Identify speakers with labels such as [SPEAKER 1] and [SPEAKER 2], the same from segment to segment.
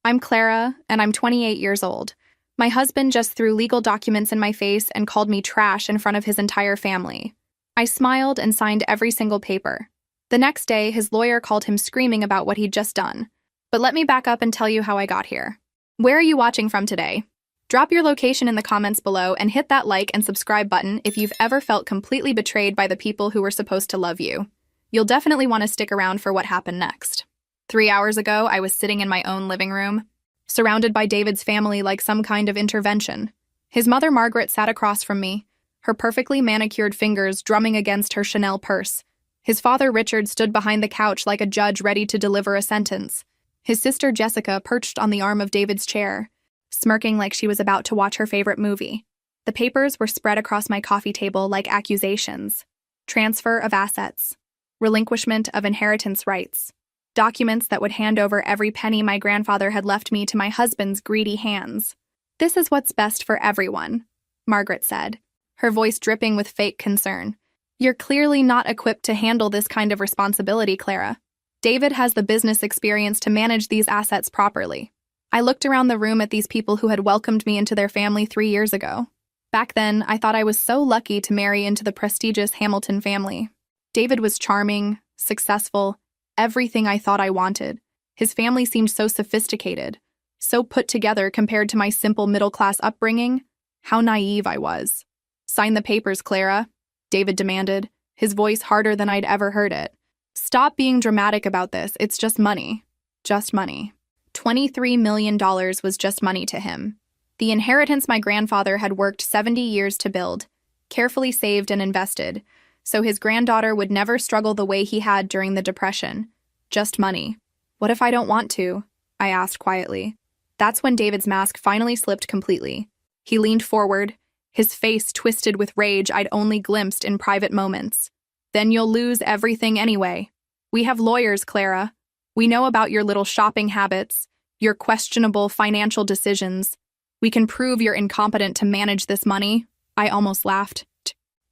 [SPEAKER 1] I'm Clara, and I'm 28 years old. My husband just threw legal documents in my face and called me trash in front of his entire family. I smiled and signed every single paper. The next day, his lawyer called him screaming about what he'd just done. But let me back up and tell you how I got here. Where are you watching from today? Drop your location in the comments below and hit that like and subscribe button if you've ever felt completely betrayed by the people who were supposed to love you. You'll definitely want to stick around for what happened next. 3 hours ago, I was sitting in my own living room, surrounded by David's family like some kind of intervention. His mother Margaret sat across from me, her perfectly manicured fingers drumming against her Chanel purse. His father Richard stood behind the couch like a judge ready to deliver a sentence. His sister Jessica perched on the arm of David's chair, smirking like she was about to watch her favorite movie. The papers were spread across my coffee table like accusations. Transfer of assets. Relinquishment of inheritance rights. Documents that would hand over every penny my grandfather had left me to my husband's greedy hands. "This is what's best for everyone," Margaret said, her voice dripping with fake concern. "You're clearly not equipped to handle this kind of responsibility, Clara. David has the business experience to manage these assets properly." I looked around the room at these people who had welcomed me into their family 3 years ago. Back then, I thought I was so lucky to marry into the prestigious Hamilton family. David was charming, successful, everything I thought I wanted. His family seemed so sophisticated, so put together compared to my simple middle-class upbringing. How naive I was. "Sign the papers, Clara," David demanded, his voice harder than I'd ever heard it. "Stop being dramatic about this. It's just money. Just money." $23 million was just money to him. The inheritance my grandfather had worked 70 years to build, carefully saved and invested, so his granddaughter would never struggle the way he had during the Depression. Just money. "What if I don't want to?" I asked quietly. That's when David's mask finally slipped completely. He leaned forward, his face twisted with rage I'd only glimpsed in private moments. "Then you'll lose everything anyway. We have lawyers, Clara. We know about your little shopping habits, your questionable financial decisions. We can prove you're incompetent to manage this money." I almost laughed.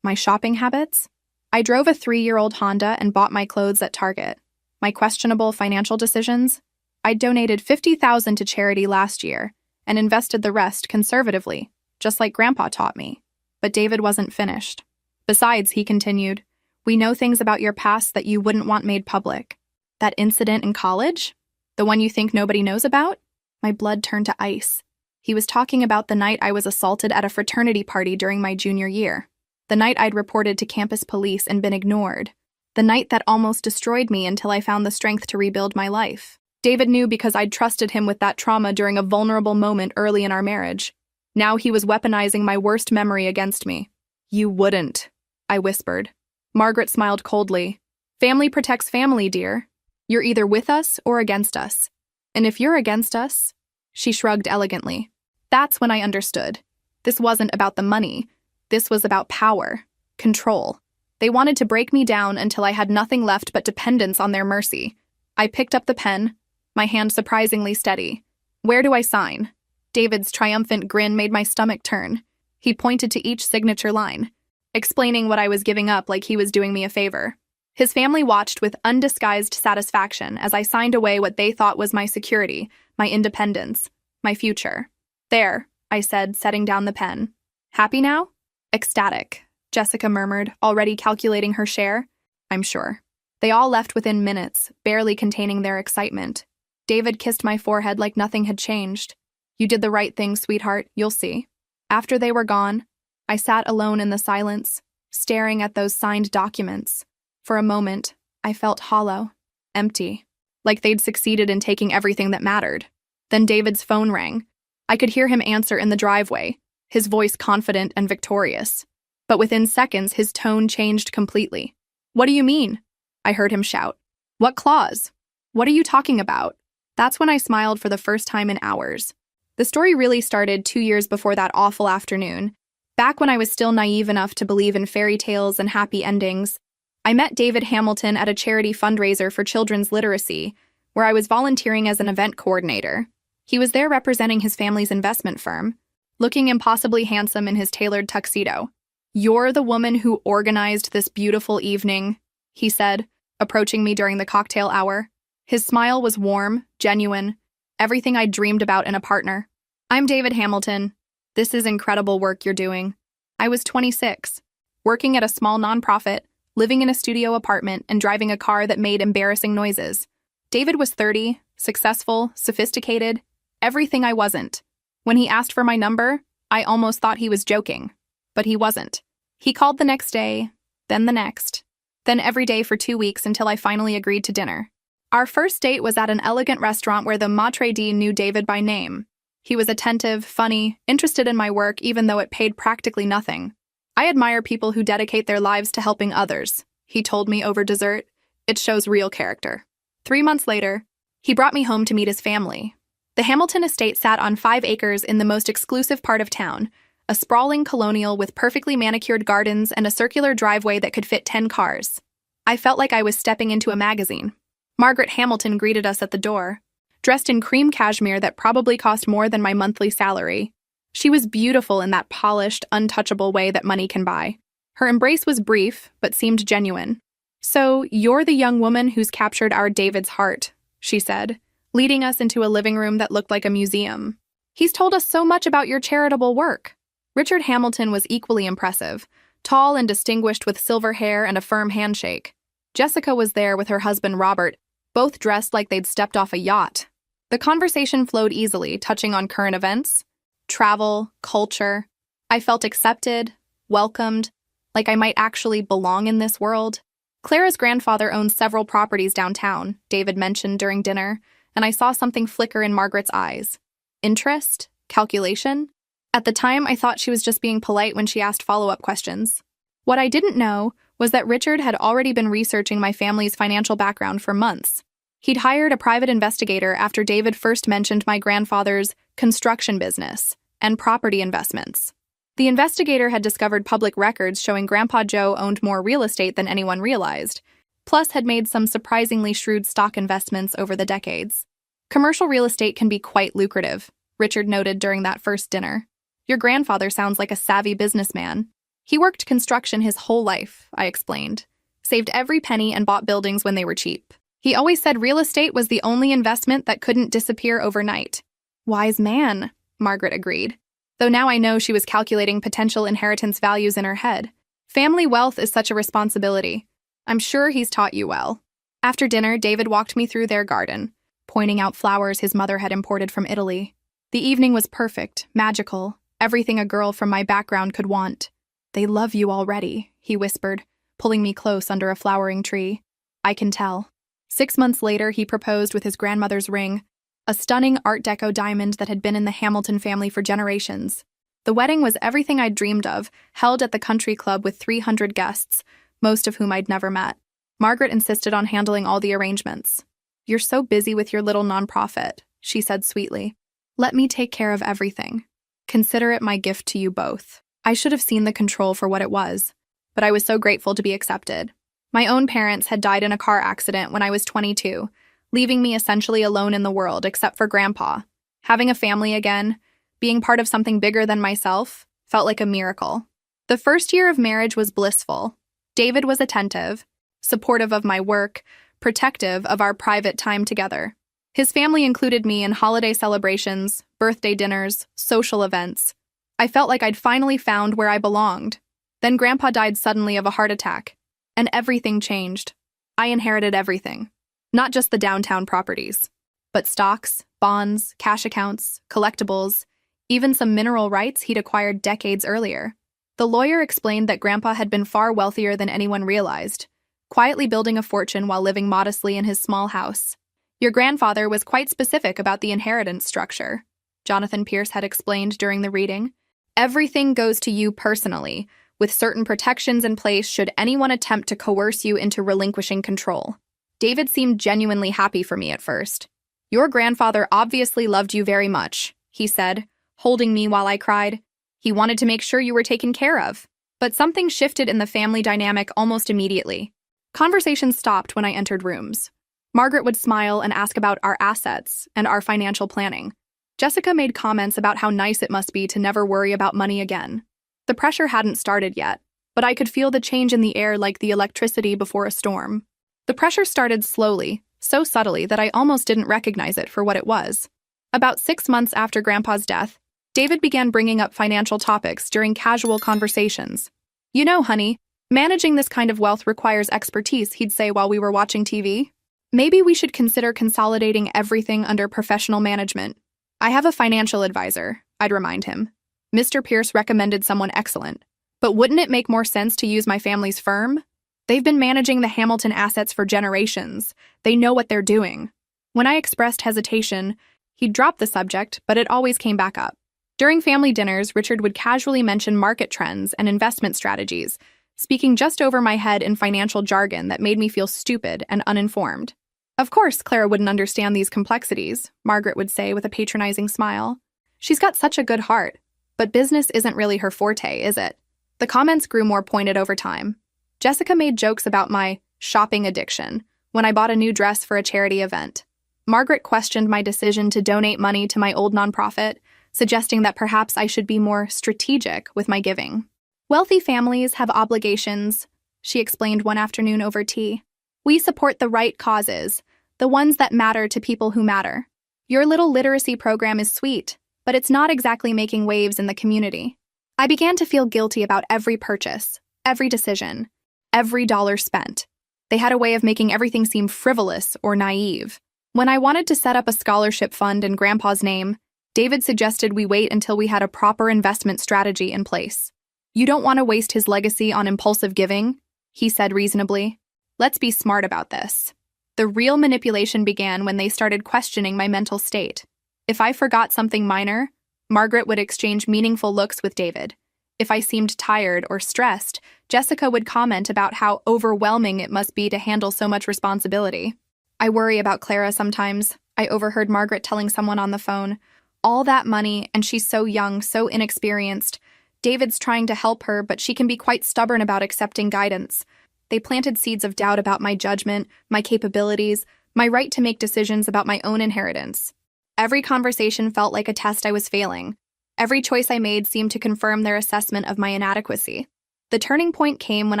[SPEAKER 1] My shopping habits? I drove a 3-year-old Honda and bought my clothes at Target. My questionable financial decisions? I donated $50,000 to charity last year and invested the rest conservatively, just like Grandpa taught me. But David wasn't finished. "Besides," he continued, "we know things about your past that you wouldn't want made public. That incident in college? The one you think nobody knows about?" My blood turned to ice. He was talking about the night I was assaulted at a fraternity party during my junior year. The night I'd reported to campus police and been ignored. The night that almost destroyed me until I found the strength to rebuild my life. David knew because I'd trusted him with that trauma during a vulnerable moment early in our marriage. Now he was weaponizing my worst memory against me. "You wouldn't," I whispered. Margaret smiled coldly. "Family protects family, dear. You're either with us or against us. And if you're against us," she shrugged elegantly. That's when I understood. This wasn't about the money. This was about power, control. They wanted to break me down until I had nothing left but dependence on their mercy. I picked up the pen, my hand surprisingly steady. "Where do I sign?" David's triumphant grin made my stomach turn. He pointed to each signature line, explaining what I was giving up like he was doing me a favor. His family watched with undisguised satisfaction as I signed away what they thought was my security, my independence, my future. "There," I said, setting down the pen. "Happy now?" "Ecstatic," Jessica murmured, already calculating her share. "I'm sure." They all left within minutes, barely containing their excitement. David kissed my forehead like nothing had changed. "You did the right thing, sweetheart, you'll see." After they were gone, I sat alone in the silence, staring at those signed documents. For a moment, I felt hollow, empty, like they'd succeeded in taking everything that mattered. Then David's phone rang. I could hear him answer in the driveway, his voice confident and victorious. But within seconds, his tone changed completely. "What do you mean?" I heard him shout. "What clause? What are you talking about?" That's when I smiled for the first time in hours. The story really started 2 years before that awful afternoon, back when I was still naive enough to believe in fairy tales and happy endings. I met David Hamilton at a charity fundraiser for children's literacy, where I was volunteering as an event coordinator. He was there representing his family's investment firm, looking impossibly handsome in his tailored tuxedo. "You're the woman who organized this beautiful evening," he said, approaching me during the cocktail hour. His smile was warm, genuine, everything I dreamed about in a partner. I'm David Hamilton. This is incredible work you're doing. I was 26, working at a small nonprofit, living in a studio apartment, and driving a car that made embarrassing noises. David was 30, successful, sophisticated, everything I wasn't. When he asked for my number, I almost thought he was joking. But he wasn't. He called the next day, then the next, then every day for 2 weeks until I finally agreed to dinner. Our first date was at an elegant restaurant where the maitre d' knew David by name. He was attentive, funny, interested in my work even though it paid practically nothing. I admire people who dedicate their lives to helping others, he told me over dessert. It shows real character. 3 months later, he brought me home to meet his family. The Hamilton estate sat on 5 acres in the most exclusive part of town, a sprawling colonial with perfectly manicured gardens and a circular driveway that could fit 10 cars. I felt like I was stepping into a magazine. Margaret Hamilton greeted us at the door, dressed in cream cashmere that probably cost more than my monthly salary. She was beautiful in that polished, untouchable way that money can buy. Her embrace was brief, but seemed genuine. "So, you're the young woman who's captured our David's heart," she said, leading us into a living room that looked like a museum. "He's told us so much about your charitable work." Richard Hamilton was equally impressive, tall and distinguished with silver hair and a firm handshake. Jessica was there with her husband Robert, both dressed like they'd stepped off a yacht. The conversation flowed easily, touching on current events, travel, culture. I felt accepted, welcomed, like I might actually belong in this world. Clara's grandfather owns several properties downtown, David mentioned during dinner, and I saw something flicker in Margaret's eyes. Interest? Calculation? At the time, I thought she was just being polite when she asked follow-up questions. What I didn't know was that Richard had already been researching my family's financial background for months. He'd hired a private investigator after David first mentioned my grandfather's construction business and property investments. The investigator had discovered public records showing Grandpa Joe owned more real estate than anyone realized, plus had made some surprisingly shrewd stock investments over the decades. "Commercial real estate can be quite lucrative," Richard noted during that first dinner. "Your grandfather sounds like a savvy businessman." "He worked construction his whole life," I explained. "Saved every penny and bought buildings when they were cheap. He always said real estate was the only investment that couldn't disappear overnight." "Wise man," Margaret agreed, though now I know she was calculating potential inheritance values in her head. "Family wealth is such a responsibility. I'm sure he's taught you well." After dinner, David walked me through their garden, pointing out flowers his mother had imported from Italy. The evening was perfect, magical, everything a girl from my background could want. "They love you already," he whispered, pulling me close under a flowering tree. "I can tell." 6 months later, he proposed with his grandmother's ring, a stunning Art Deco diamond that had been in the Hamilton family for generations. The wedding was everything I'd dreamed of, held at the country club with 300 guests, most of whom I'd never met. Margaret insisted on handling all the arrangements. "You're so busy with your little nonprofit," she said sweetly. "Let me take care of everything. Consider it my gift to you both." I should have seen the control for what it was, but I was so grateful to be accepted. My own parents had died in a car accident when I was 22, leaving me essentially alone in the world except for Grandpa. Having a family again, being part of something bigger than myself, felt like a miracle. The first year of marriage was blissful. David was attentive, supportive of my work, protective of our private time together. His family included me in holiday celebrations, birthday dinners, social events. I felt like I'd finally found where I belonged. Then Grandpa died suddenly of a heart attack, and everything changed. I inherited everything. Not just the downtown properties, but stocks, bonds, cash accounts, collectibles, even some mineral rights he'd acquired decades earlier. The lawyer explained that Grandpa had been far wealthier than anyone realized, quietly building a fortune while living modestly in his small house. "Your grandfather was quite specific about the inheritance structure," Jonathan Pierce had explained during the reading. "Everything goes to you personally, with certain protections in place should anyone attempt to coerce you into relinquishing control." David seemed genuinely happy for me at first. "Your grandfather obviously loved you very much," he said, holding me while I cried. "He wanted to make sure you were taken care of." But something shifted in the family dynamic almost immediately. Conversations stopped when I entered rooms. Margaret would smile and ask about our assets and our financial planning. Jessica made comments about how nice it must be to never worry about money again. The pressure hadn't started yet, but I could feel the change in the air like the electricity before a storm. The pressure started slowly, so subtly that I almost didn't recognize it for what it was. About 6 months after Grandpa's death, David began bringing up financial topics during casual conversations. You know, honey, managing this kind of wealth requires expertise, he'd say while we were watching TV. Maybe we should consider consolidating everything under professional management. I have a financial advisor, I'd remind him. Mr. Pierce recommended someone excellent. But wouldn't it make more sense to use my family's firm? They've been managing the Hamilton assets for generations. They know what they're doing. When I expressed hesitation, he'd drop the subject, but it always came back up. During family dinners, Richard would casually mention market trends and investment strategies, speaking just over my head in financial jargon that made me feel stupid and uninformed. Of course, Clara wouldn't understand these complexities, Margaret would say with a patronizing smile. She's got such a good heart, but business isn't really her forte, is it? The comments grew more pointed over time. Jessica made jokes about my shopping addiction when I bought a new dress for a charity event. Margaret questioned my decision to donate money to my old nonprofit, suggesting that perhaps I should be more strategic with my giving. Wealthy families have obligations, she explained one afternoon over tea. We support the right causes, the ones that matter to people who matter. Your little literacy program is sweet, but it's not exactly making waves in the community. I began to feel guilty about every purchase, every decision, every dollar spent. They had a way of making everything seem frivolous or naive. When I wanted to set up a scholarship fund in Grandpa's name, David suggested we wait until we had a proper investment strategy in place. You don't want to waste his legacy on impulsive giving, he said reasonably. Let's be smart about this. The real manipulation began when they started questioning my mental state. If I forgot something minor, Margaret would exchange meaningful looks with David. If I seemed tired or stressed, Jessica would comment about how overwhelming it must be to handle so much responsibility. I worry about Clara sometimes, I overheard Margaret telling someone on the phone. All that money, and she's so young, so inexperienced. David's trying to help her, but she can be quite stubborn about accepting guidance. They planted seeds of doubt about my judgment, my capabilities, my right to make decisions about my own inheritance. Every conversation felt like a test I was failing. Every choice I made seemed to confirm their assessment of my inadequacy. The turning point came when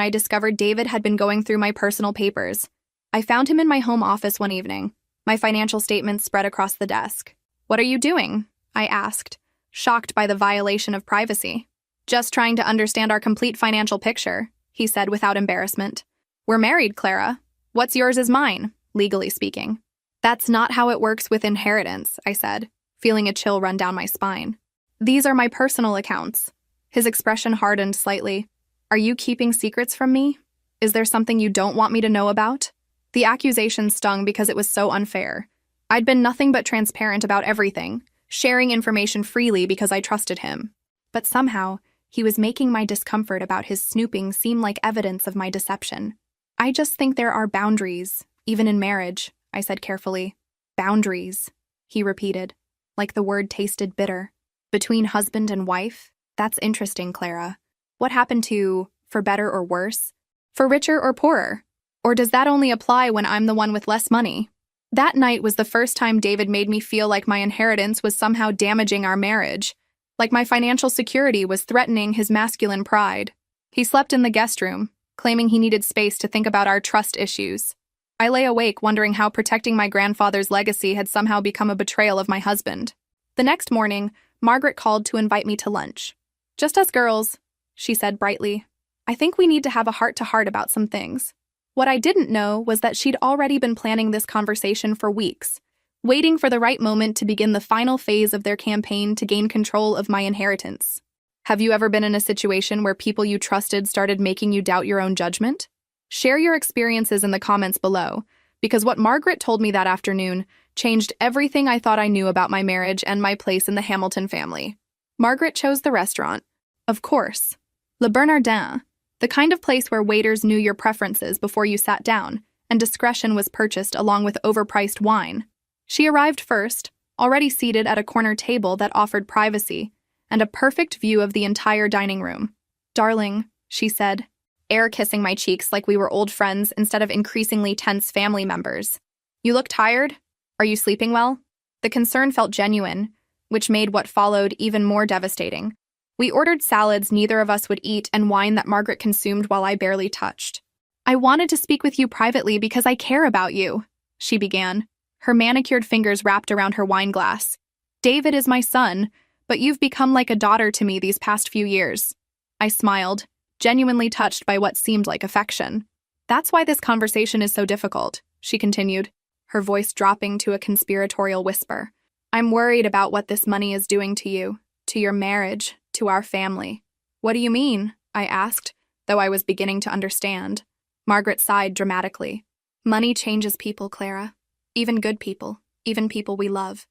[SPEAKER 1] I discovered David had been going through my personal papers. I found him in my home office one evening, my financial statements spread across the desk. What are you doing? I asked, shocked by the violation of privacy. Just trying to understand our complete financial picture, he said without embarrassment. We're married, Clara. What's yours is mine, legally speaking. That's not how it works with inheritance, I said, feeling a chill run down my spine. These are my personal accounts. His expression hardened slightly. Are you keeping secrets from me? Is there something you don't want me to know about? The accusation stung because it was so unfair. I'd been nothing but transparent about everything, sharing information freely because I trusted him. But somehow, he was making my discomfort about his snooping seem like evidence of my deception. I just think there are boundaries, even in marriage, I said carefully. Boundaries, he repeated, like the word tasted bitter. Between husband and wife? That's interesting, Clara. What happened to, for better or worse? For richer or poorer? Or does that only apply when I'm the one with less money? That night was the first time David made me feel like my inheritance was somehow damaging our marriage, like my financial security was threatening his masculine pride. He slept in the guest room, claiming he needed space to think about our trust issues. I lay awake wondering how protecting my grandfather's legacy had somehow become a betrayal of my husband. The next morning, Margaret called to invite me to lunch. Just us girls, she said brightly. I think we need to have a heart-to-heart about some things. What I didn't know was that she'd already been planning this conversation for weeks, waiting for the right moment to begin the final phase of their campaign to gain control of my inheritance. Have you ever been in a situation where people you trusted started making you doubt your own judgment? Share your experiences in the comments below, because what Margaret told me that afternoon changed everything I thought I knew about my marriage and my place in the Hamilton family. Margaret chose the restaurant. Of course. Le Bernardin, the kind of place where waiters knew your preferences before you sat down, and discretion was purchased along with overpriced wine. She arrived first, already seated at a corner table that offered privacy and a perfect view of the entire dining room. Darling, she said, air kissing my cheeks like we were old friends instead of increasingly tense family members. You look tired? Are you sleeping well? The concern felt genuine, which made what followed even more devastating. We ordered salads neither of us would eat and wine that Margaret consumed while I barely touched. I wanted to speak with you privately because I care about you, she began, her manicured fingers wrapped around her wine glass. David is my son, but you've become like a daughter to me these past few years. I smiled, genuinely touched by what seemed like affection. That's why this conversation is so difficult, she continued, her voice dropping to a conspiratorial whisper. I'm worried about what this money is doing to you, to your marriage, to our family. What do you mean? I asked, though I was beginning to understand. Margaret sighed dramatically. Money changes people, Clara. Even good people, even people we love.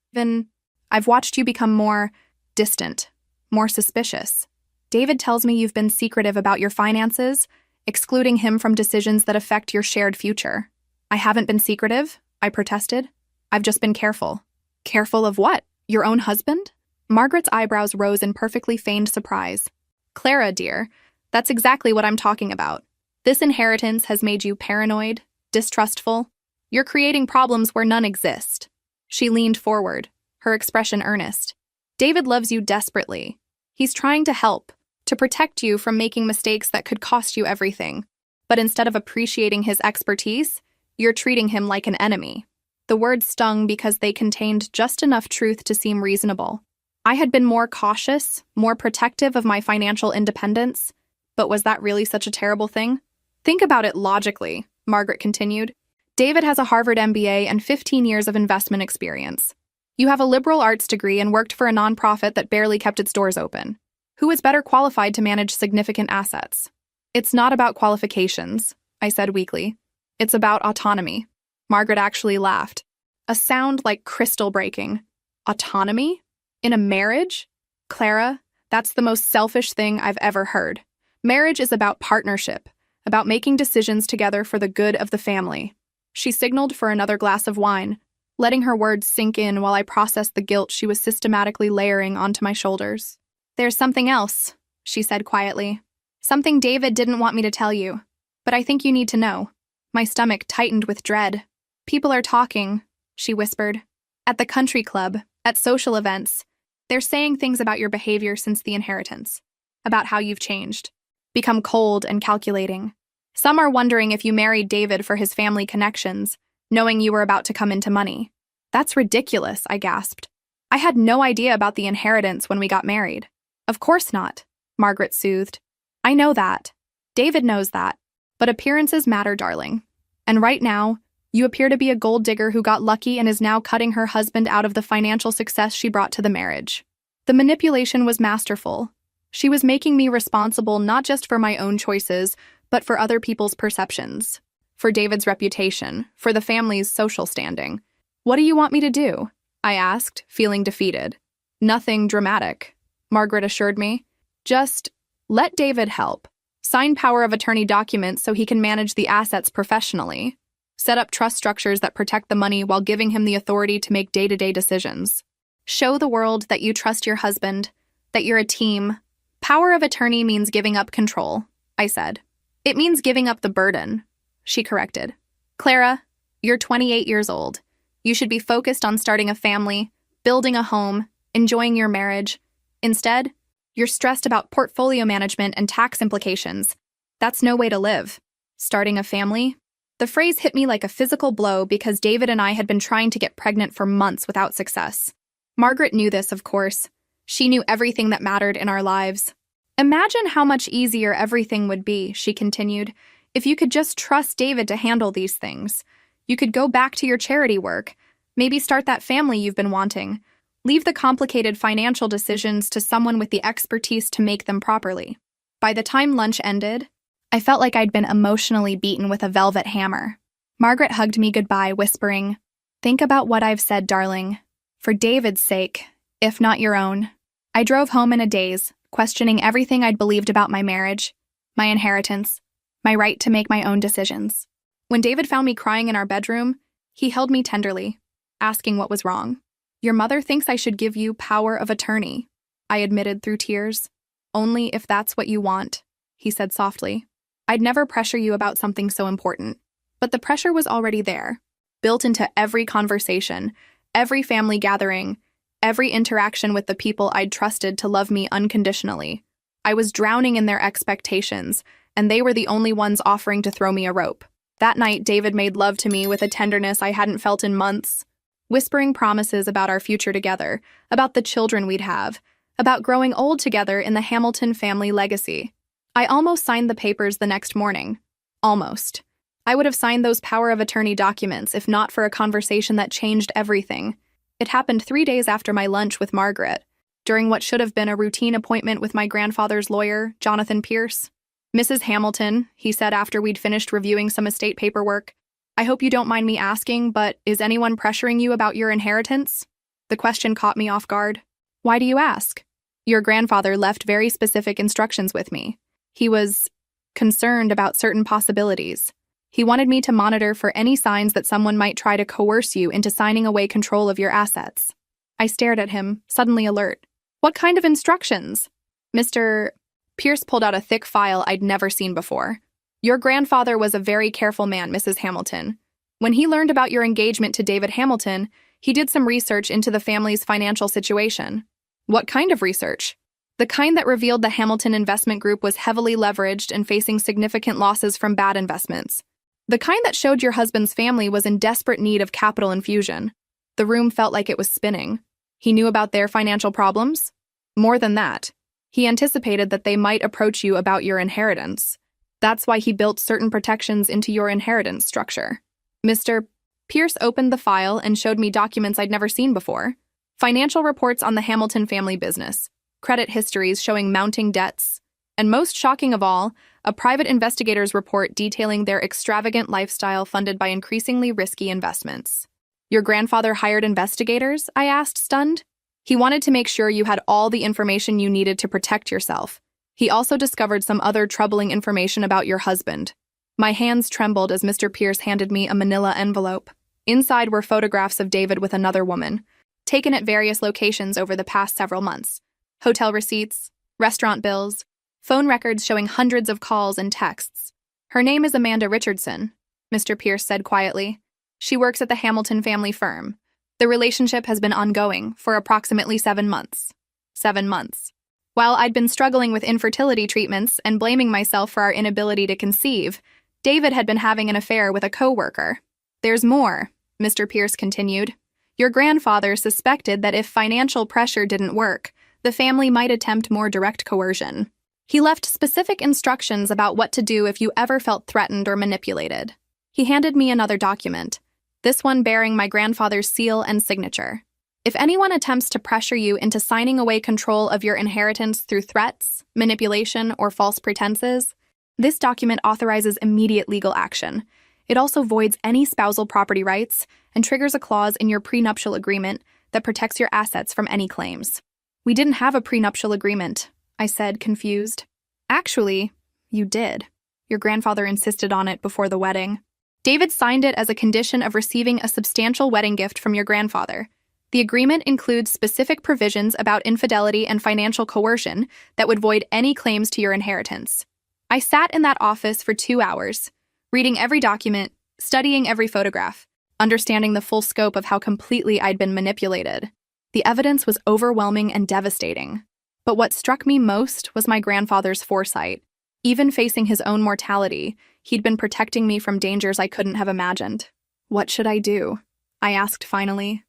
[SPEAKER 1] I've watched you become more distant, more suspicious. David tells me you've been secretive about your finances, excluding him from decisions that affect your shared future. I haven't been secretive, I protested. I've just been careful. Careful of what? Your own husband? Margaret's eyebrows rose in perfectly feigned surprise. Clara, dear, that's exactly what I'm talking about. This inheritance has made you paranoid, distrustful. You're creating problems where none exist. She leaned forward, her expression earnest. David loves you desperately. He's trying to help, to protect you from making mistakes that could cost you everything. But instead of appreciating his expertise, you're treating him like an enemy. The words stung because they contained just enough truth to seem reasonable. I had been more cautious, more protective of my financial independence. But was that really such a terrible thing? Think about it logically, Margaret continued. David has a Harvard MBA and 15 years of investment experience. You have a liberal arts degree and worked for a nonprofit that barely kept its doors open. Who is better qualified to manage significant assets? It's not about qualifications, I said weakly. It's about autonomy. Margaret actually laughed. A sound like crystal breaking. Autonomy? In a marriage? Clara, that's the most selfish thing I've ever heard. Marriage is about partnership, about making decisions together for the good of the family. She signaled for another glass of wine, letting her words sink in while I processed the guilt she was systematically layering onto my shoulders. There's something else, she said quietly. Something David didn't want me to tell you, but I think you need to know. My stomach tightened with dread. People are talking, she whispered. At the country club, at social events. They're saying things about your behavior since the inheritance, about how you've changed, become cold and calculating. Some are wondering if you married David for his family connections, knowing you were about to come into money. That's ridiculous, I gasped. I had no idea about the inheritance when we got married. Of course not, Margaret soothed. I know that. David knows that. But appearances matter, darling. And right now, you appear to be a gold digger who got lucky and is now cutting her husband out of the financial success she brought to the marriage. The manipulation was masterful. She was making me responsible not just for my own choices, but for other people's perceptions, for David's reputation, for the family's social standing. What do you want me to do? I asked, feeling defeated. Nothing dramatic, Margaret assured me. Just let David help. Sign power of attorney documents so he can manage the assets professionally. Set up trust structures that protect the money while giving him the authority to make day-to-day decisions. Show the world that you trust your husband, that you're a team. Power of attorney means giving up control, I said. It means giving up the burden, she corrected. Clara, you're 28 years old. You should be focused on starting a family, building a home, enjoying your marriage. Instead, you're stressed about portfolio management and tax implications. That's no way to live. Starting a family? The phrase hit me like a physical blow because David and I had been trying to get pregnant for months without success. Margaret knew this, of course. She knew everything that mattered in our lives. Imagine how much easier everything would be, she continued, if you could just trust David to handle these things. You could go back to your charity work, maybe start that family you've been wanting. Leave the complicated financial decisions to someone with the expertise to make them properly. By the time lunch ended, I felt like I'd been emotionally beaten with a velvet hammer. Margaret hugged me goodbye, whispering, "Think about what I've said, darling. For David's sake, if not your own." I drove home in a daze, questioning everything I'd believed about my marriage, my inheritance, my right to make my own decisions. When David found me crying in our bedroom, he held me tenderly, asking what was wrong. "Your mother thinks I should give you power of attorney," I admitted through tears. "Only if that's what you want," he said softly. "I'd never pressure you about something so important." But the pressure was already there, built into every conversation, every family gathering, every interaction with the people I'd trusted to love me unconditionally. I was drowning in their expectations, and they were the only ones offering to throw me a rope. That night, David made love to me with a tenderness I hadn't felt in months. whispering promises about our future together, about the children we'd have, about growing old together in the Hamilton family legacy. I almost signed the papers the next morning. Almost. I would have signed those power of attorney documents if not for a conversation that changed everything. It happened 3 days after my lunch with Margaret, during what should have been a routine appointment with my grandfather's lawyer, Jonathan Pierce. "Mrs. Hamilton," he said after we'd finished reviewing some estate paperwork, "I hope you don't mind me asking, but is anyone pressuring you about your inheritance?" The question caught me off guard. "Why do you ask?" "Your grandfather left very specific instructions with me. He was concerned about certain possibilities. He wanted me to monitor for any signs that someone might try to coerce you into signing away control of your assets." I stared at him, suddenly alert. "What kind of instructions?" Mr. Pierce pulled out a thick file I'd never seen before. "Your grandfather was a very careful man, Mrs. Hamilton. When he learned about your engagement to David Hamilton, he did some research into the family's financial situation." "What kind of research?" "The kind that revealed the Hamilton investment group was heavily leveraged and facing significant losses from bad investments. The kind that showed your husband's family was in desperate need of capital infusion." The room felt like it was spinning. He knew about their financial problems? More than that, he anticipated that they might approach you about your inheritance. That's why he built certain protections into your inheritance structure. Mr. Pierce opened the file and showed me documents I'd never seen before. Financial reports on the Hamilton family business, credit histories showing mounting debts, and most shocking of all, a private investigator's report detailing their extravagant lifestyle funded by increasingly risky investments. "Your grandfather hired investigators?" I asked, stunned. "He wanted to make sure you had all the information you needed to protect yourself. He also discovered some other troubling information about your husband." My hands trembled as Mr. Pierce handed me a manila envelope. Inside were photographs of David with another woman, taken at various locations over the past several months. Hotel receipts, restaurant bills, phone records showing hundreds of calls and texts. "Her name is Amanda Richardson," Mr. Pierce said quietly. "She works at the Hamilton family firm. The relationship has been ongoing for approximately 7 months. 7 months. While I'd been struggling with infertility treatments and blaming myself for our inability to conceive, David had been having an affair with a co-worker. There's more," Mr. Pierce continued. "Your grandfather suspected that if financial pressure didn't work, the family might attempt more direct coercion. He left specific instructions about what to do if you ever felt threatened or manipulated." He handed me another document, this one bearing my grandfather's seal and signature. "If anyone attempts to pressure you into signing away control of your inheritance through threats, manipulation, or false pretenses, this document authorizes immediate legal action. It also voids any spousal property rights and triggers a clause in your prenuptial agreement that protects your assets from any claims." "We didn't have a prenuptial agreement," I said, confused. "Actually, you did. Your grandfather insisted on it before the wedding. David signed it as a condition of receiving a substantial wedding gift from your grandfather. The agreement includes specific provisions about infidelity and financial coercion that would void any claims to your inheritance." I sat in that office for 2 hours, reading every document, studying every photograph, understanding the full scope of how completely I'd been manipulated. The evidence was overwhelming and devastating. But what struck me most was my grandfather's foresight. Even facing his own mortality, he'd been protecting me from dangers I couldn't have imagined. "What should I do?" I asked finally.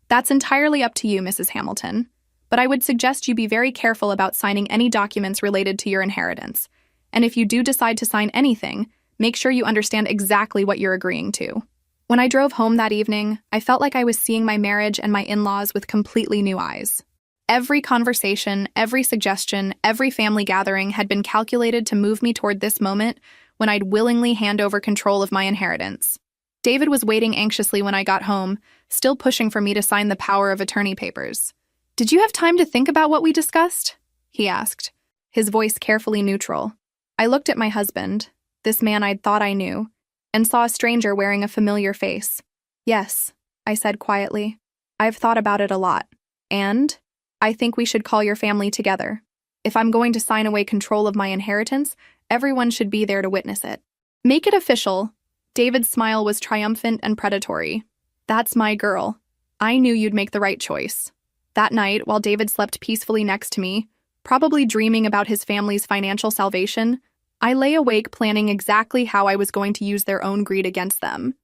[SPEAKER 1] "That's entirely up to you, Mrs. Hamilton. But I would suggest you be very careful about signing any documents related to your inheritance. And if you do decide to sign anything, make sure you understand exactly what you're agreeing to." When I drove home that evening, I felt like I was seeing my marriage and my in-laws with completely new eyes. Every conversation, every suggestion, every family gathering had been calculated to move me toward this moment when I'd willingly hand over control of my inheritance. David was waiting anxiously when I got home, still pushing for me to sign the power of attorney papers. "Did you have time to think about what we discussed?" he asked, his voice carefully neutral. I looked at my husband, this man I'd thought I knew, and saw a stranger wearing a familiar face. "Yes," I said quietly. "I've thought about it a lot. And I think we should call your family together. If I'm going to sign away control of my inheritance, everyone should be there to witness it. Make it official." David's smile was triumphant and predatory. "That's my girl. I knew you'd make the right choice." That night, while David slept peacefully next to me, probably dreaming about his family's financial salvation, I lay awake planning exactly how I was going to use their own greed against them.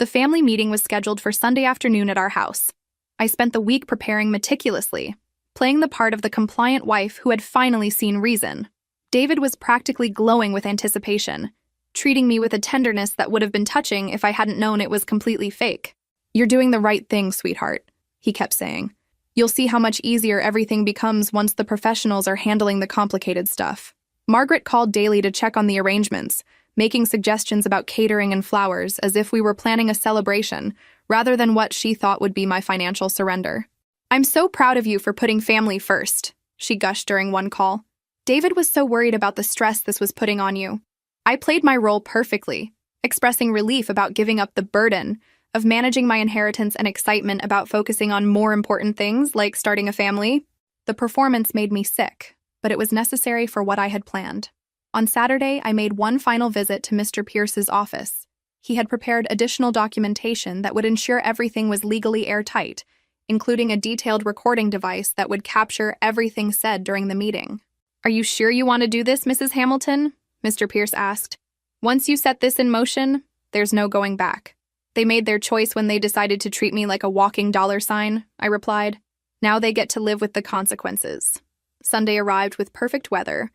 [SPEAKER 1] The family meeting was scheduled for Sunday afternoon at our house. I spent the week preparing meticulously, playing the part of the compliant wife who had finally seen reason. David was practically glowing with anticipation, treating me with a tenderness that would have been touching if I hadn't known it was completely fake. "You're doing the right thing, sweetheart," he kept saying. "You'll see how much easier everything becomes once the professionals are handling the complicated stuff." Margaret called daily to check on the arrangements, making suggestions about catering and flowers as if we were planning a celebration, rather than what she thought would be my financial surrender. "I'm so proud of you for putting family first," she gushed during one call. "David was so worried about the stress this was putting on you. I played my role perfectly, expressing relief about giving up the burden of managing my inheritance and excitement about focusing on more important things like starting a family. The performance made me sick, but it was necessary for what I had planned. On Saturday, I made one final visit to Mr. Pierce's office. He had prepared additional documentation that would ensure everything was legally airtight, including a detailed recording device that would capture everything said during the meeting. "Are you sure you want to do this, Mrs. Hamilton?" Mr. Pierce asked. "Once you set this in motion, there's no going back." "They made their choice when they decided to treat me like a walking dollar sign," I replied. "Now they get to live with the consequences." Sunday arrived with perfect weather.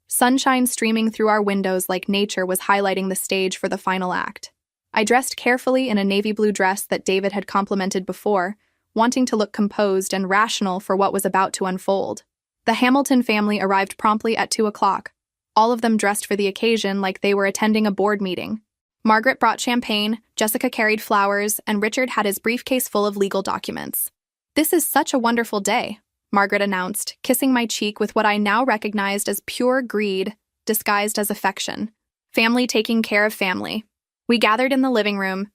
[SPEAKER 1] Sunshine streaming through our windows like nature was highlighting the stage for the final act. I dressed carefully in a navy blue dress that David had complimented before, wanting to look composed and rational for what was about to unfold. The Hamilton family arrived promptly at 2 o'clock, all of them dressed for the occasion like they were attending a board meeting. Margaret brought champagne, Jessica carried flowers, and Richard had his briefcase full of legal documents. "This is such a wonderful day," Margaret announced, kissing my cheek with what I now recognized as pure greed, disguised as affection. Family taking care of family. We gathered in the living room,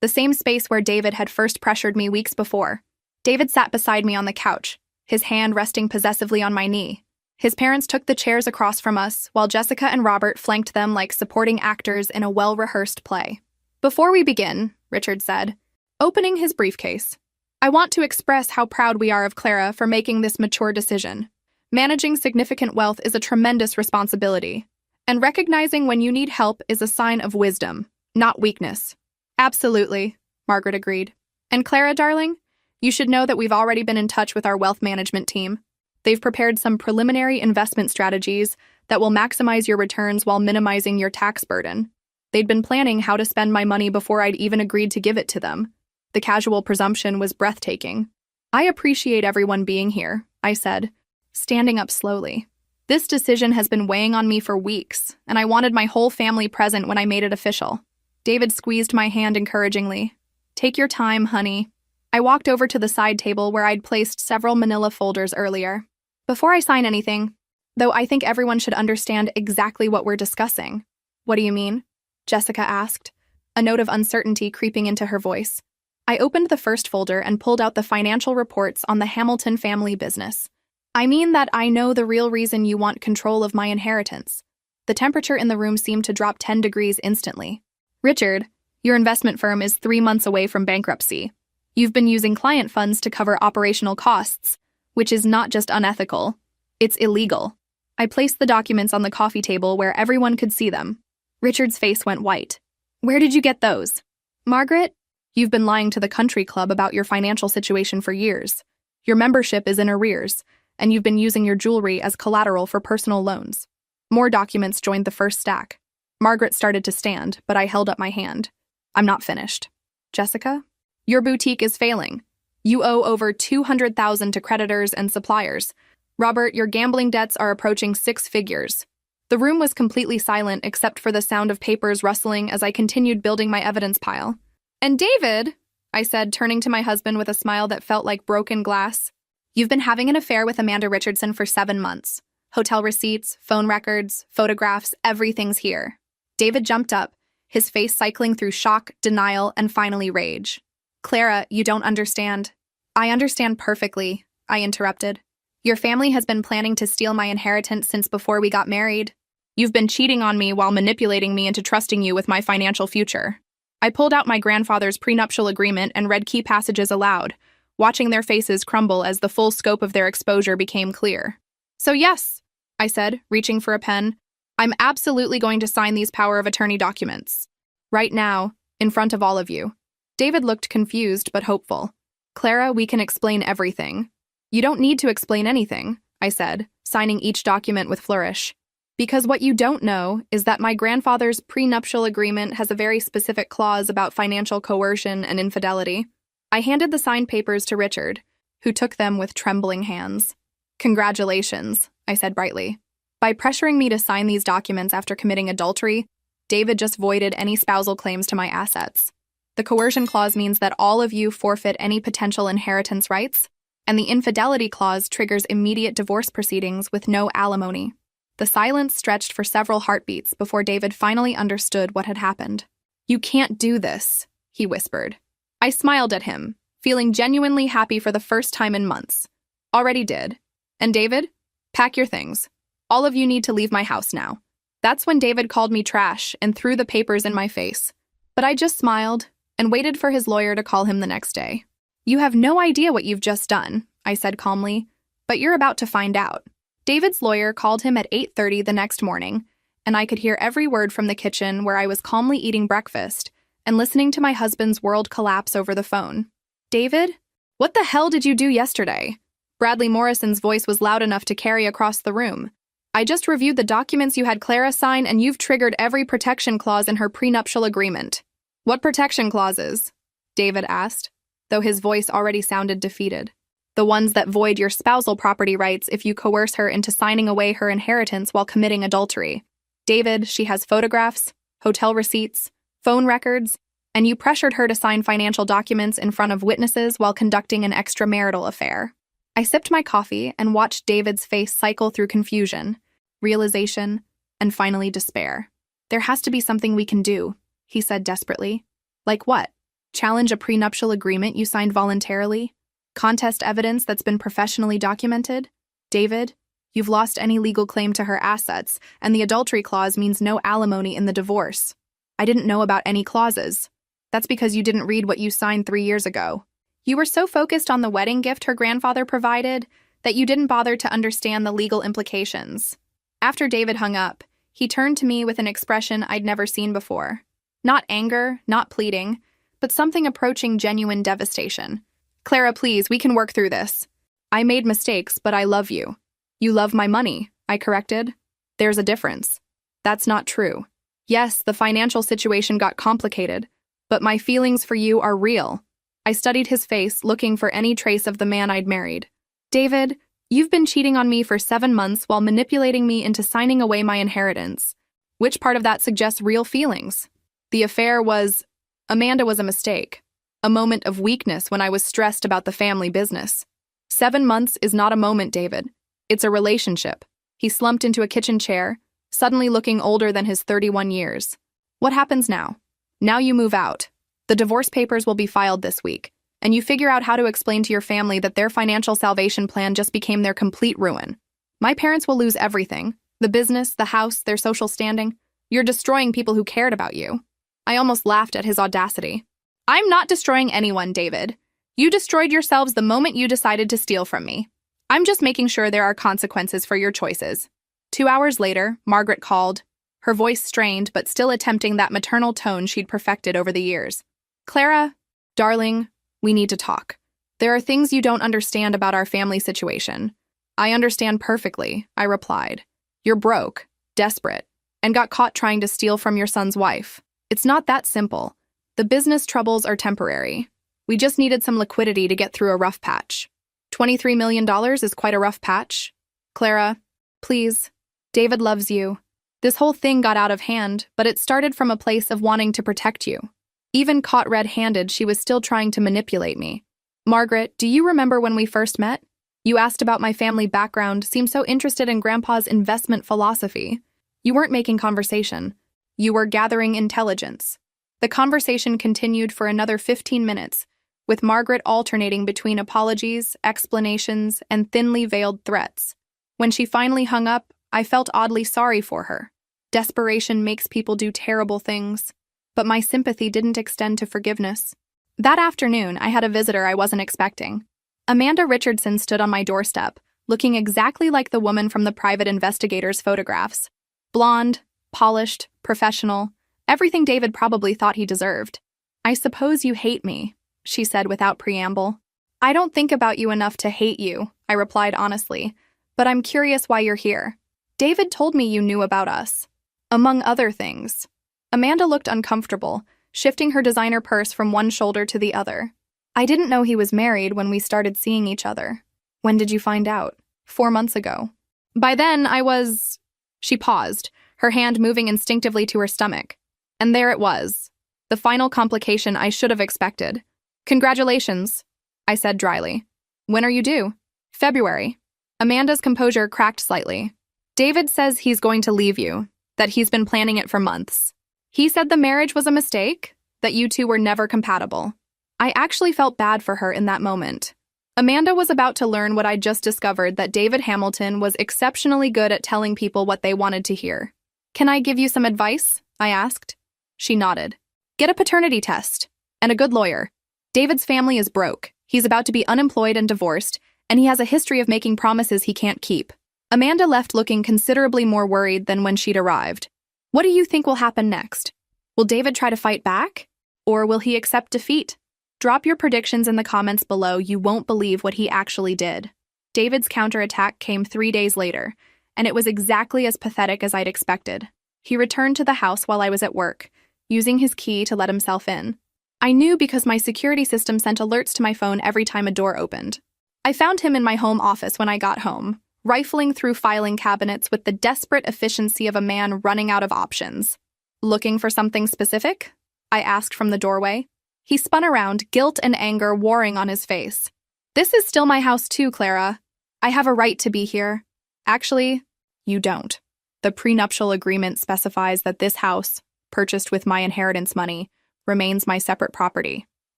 [SPEAKER 1] the same space where David had first pressured me weeks before. David sat beside me on the couch, his hand resting possessively on my knee. His parents took the chairs across from us, while Jessica and Robert flanked them like supporting actors in a well-rehearsed play. "Before we begin," Richard said, opening his briefcase, "I want to express how proud we are of Clara for making this mature decision. Managing significant wealth is a tremendous responsibility, and recognizing when you need help is a sign of wisdom, not weakness." "Absolutely," Margaret agreed. "And Clara, darling, you should know that we've already been in touch with our wealth management team. They've prepared some preliminary investment strategies that will maximize your returns while minimizing your tax burden. They'd been planning how to spend my money before I'd even agreed to give it to them." The casual presumption was breathtaking. "I appreciate everyone being here," I said, standing up slowly. "This decision has been weighing on me for weeks, and I wanted my whole family present when I made it official." David squeezed my hand encouragingly. "Take your time, honey." I walked over to the side table where I'd placed several manila folders earlier. "Before I sign anything, though, I think everyone should understand exactly what we're discussing." "What do you mean?" Jessica asked, a note of uncertainty creeping into her voice. I opened the first folder and pulled out the financial reports on the Hamilton family business. "I mean that I know the real reason you want control of my inheritance." The temperature in the room seemed to drop 10 degrees instantly. "Richard, your investment firm is 3 months away from bankruptcy. You've been using client funds to cover operational costs, which is not just unethical, it's illegal." I placed the documents on the coffee table where everyone could see them. Richard's face went white. "Where did you get those?" "Margaret, you've been lying to the country club about your financial situation for years. Your membership is in arrears, and you've been using your jewelry as collateral for personal loans." More documents joined the first stack. Margaret started to stand, but I held up my hand. "I'm not finished." "Jessica, your boutique is failing. You owe over $200,000 to creditors and suppliers. Robert, your gambling debts are approaching 6 figures. The room was completely silent except for the sound of papers rustling as I continued building my evidence pile. "And David," I said, turning to my husband with a smile that felt like broken glass, "you've been having an affair with Amanda Richardson for 7 months. Hotel receipts, phone records, photographs, everything's here." David jumped up, his face cycling through shock, denial, and finally rage. "Clara, you don't understand." "I understand perfectly," I interrupted. "Your family has been planning to steal my inheritance since before we got married. You've been cheating on me while manipulating me into trusting you with my financial future." I pulled out my grandfather's prenuptial agreement and read key passages aloud, watching their faces crumble as the full scope of their exposure became clear. "So yes," I said, reaching for a pen, "I'm absolutely going to sign these power of attorney documents. Right now, in front of all of you. David looked confused but hopeful. Clara, we can explain everything. You don't need to explain anything, I said, signing each document with flourish. Because what you don't know is that my grandfather's prenuptial agreement has a very specific clause about financial coercion and infidelity. I handed the signed papers to Richard, who took them with trembling hands. Congratulations, I said brightly. By pressuring me to sign these documents after committing adultery, David just voided any spousal claims to my assets. The coercion clause means that all of you forfeit any potential inheritance rights, and the infidelity clause triggers immediate divorce proceedings with no alimony. The silence stretched for several heartbeats before David finally understood what had happened. You can't do this, he whispered. I smiled at him, feeling genuinely happy for the first time in months. Already did. And David? Pack your things. All of you need to leave my house now. That's when David called me trash and threw the papers in my face. But I just smiled and waited for his lawyer to call him the next day. You have no idea what you've just done, I said calmly, but you're about to find out. David's lawyer called him at 8:30 the next morning, and I could hear every word from the kitchen where I was calmly eating breakfast and listening to my husband's world collapse over the phone. David? What the hell did you do yesterday? Bradley Morrison's voice was loud enough to carry across the room. I just reviewed the documents you had Clara sign, and you've triggered every protection clause in her prenuptial agreement. What protection clauses? David asked, though his voice already sounded defeated. The ones that void your spousal property rights if you coerce her into signing away her inheritance while committing adultery. David, she has photographs, hotel receipts, phone records, and you pressured her to sign financial documents in front of witnesses while conducting an extramarital affair. I sipped my coffee and watched David's face cycle through confusion, realization, and finally despair. There has to be something we can do, he said desperately. Like what? Challenge a prenuptial agreement you signed voluntarily? Contest evidence that's been professionally documented? David, you've lost any legal claim to her assets, and the adultery clause means no alimony in the divorce. I didn't know about any clauses. That's because you didn't read what you signed 3 years ago. You were so focused on the wedding gift her grandfather provided that you didn't bother to understand the legal implications. After David hung up, he turned to me with an expression I'd never seen before. Not anger, not pleading, but something approaching genuine devastation. Clara, please, we can work through this. I made mistakes, but I love you. You love my money, I corrected. There's a difference. That's not true. Yes, the financial situation got complicated, but my feelings for you are real. I studied his face, looking for any trace of the man I'd married. David, you've been cheating on me for 7 months while manipulating me into signing away my inheritance. Which part of that suggests real feelings? The affair was... Amanda was a mistake. A moment of weakness when I was stressed about the family business. 7 months is not a moment, David. It's a relationship. He slumped into a kitchen chair, suddenly looking older than his 31 years. What happens now? Now you move out. The divorce papers will be filed this week, and you figure out how to explain to your family that their financial salvation plan just became their complete ruin. My parents will lose everything. The business, the house, their social standing. You're destroying people who cared about you. I almost laughed at his audacity. I'm not destroying anyone, David. You destroyed yourselves the moment you decided to steal from me. I'm just making sure there are consequences for your choices. 2 hours later, Margaret called, her voice strained but still attempting that maternal tone she'd perfected over the years. Clara, darling, we need to talk. There are things you don't understand about our family situation. I understand perfectly, I replied. You're broke, desperate, and got caught trying to steal from your son's wife. It's not that simple. The business troubles are temporary. We just needed some liquidity to get through a rough patch. $23 million is quite a rough patch. Clara, please. David loves you. This whole thing got out of hand, but it started from a place of wanting to protect you. Even caught red-handed, she was still trying to manipulate me. Margaret, do you remember when we first met? You asked about my family background, seemed so interested in Grandpa's investment philosophy. You weren't making conversation. You were gathering intelligence. The conversation continued for another 15 minutes, with Margaret alternating between apologies, explanations, and thinly veiled threats. When she finally hung up, I felt oddly sorry for her. Desperation makes people do terrible things. But my sympathy didn't extend to forgiveness. That afternoon, I had a visitor I wasn't expecting. Amanda Richardson stood on my doorstep, looking exactly like the woman from the private investigator's photographs. Blonde, polished, professional, everything David probably thought he deserved. I suppose you hate me, she said without preamble. I don't think about you enough to hate you, I replied honestly, but I'm curious why you're here. David told me you knew about us. Among other things. Amanda looked uncomfortable, shifting her designer purse from one shoulder to the other. I didn't know he was married when we started seeing each other. When did you find out? 4 months ago. By then, I was... She paused, her hand moving instinctively to her stomach. And there it was. The final complication I should have expected. Congratulations, I said dryly. When are you due? February. Amanda's composure cracked slightly. David says he's going to leave you, that he's been planning it for months. He said the marriage was a mistake, that you two were never compatible. I actually felt bad for her in that moment. Amanda was about to learn what I'd just discovered, that David Hamilton was exceptionally good at telling people what they wanted to hear. Can I give you some advice? I asked. She nodded. Get a paternity test. And a good lawyer. David's family is broke. He's about to be unemployed and divorced, and he has a history of making promises he can't keep. Amanda left looking considerably more worried than when she'd arrived. What do you think will happen next? Will David try to fight back? Or will he accept defeat? Drop your predictions in the comments below. You won't believe what he actually did. David's counterattack came 3 days later, and it was exactly as pathetic as I'd expected. He returned to the house while I was at work, using his key to let himself in. I knew because my security system sent alerts to my phone every time a door opened. I found him in my home office when I got home, rifling through filing cabinets with the desperate efficiency of a man running out of options. Looking for something specific? I asked from the doorway. He spun around, guilt and anger warring on his face. This is still my house too, Clara. I have a right to be here. Actually, you don't. The prenuptial agreement specifies that this house, purchased with my inheritance money, remains my separate property.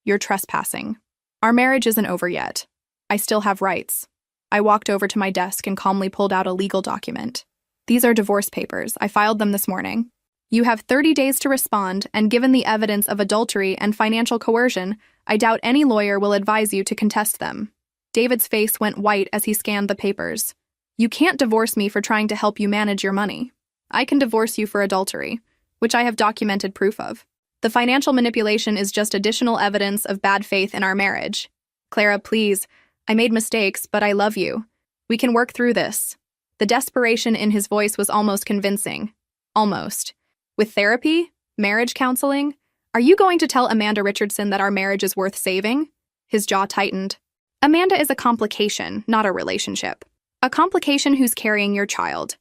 [SPEAKER 1] You're trespassing. Our marriage isn't over yet. I still have rights. I walked over to my desk and calmly pulled out a legal document. These are divorce papers. I filed them this morning. You have 30 days to respond, and given the evidence of adultery and financial coercion, I doubt any lawyer will advise you to contest them. David's face went white as he scanned the papers. You can't divorce me for trying to help you manage your money. I can divorce you for adultery, which I have documented proof of. The financial manipulation is just additional evidence of bad faith in our marriage. Clara, please. I made mistakes, but I love you. We can work through this. The desperation in his voice was almost convincing. Almost. With therapy? Marriage counseling? Are you going to tell Amanda Richardson that our marriage is worth saving? His jaw tightened. Amanda is a complication, not a relationship. A complication who's carrying your child.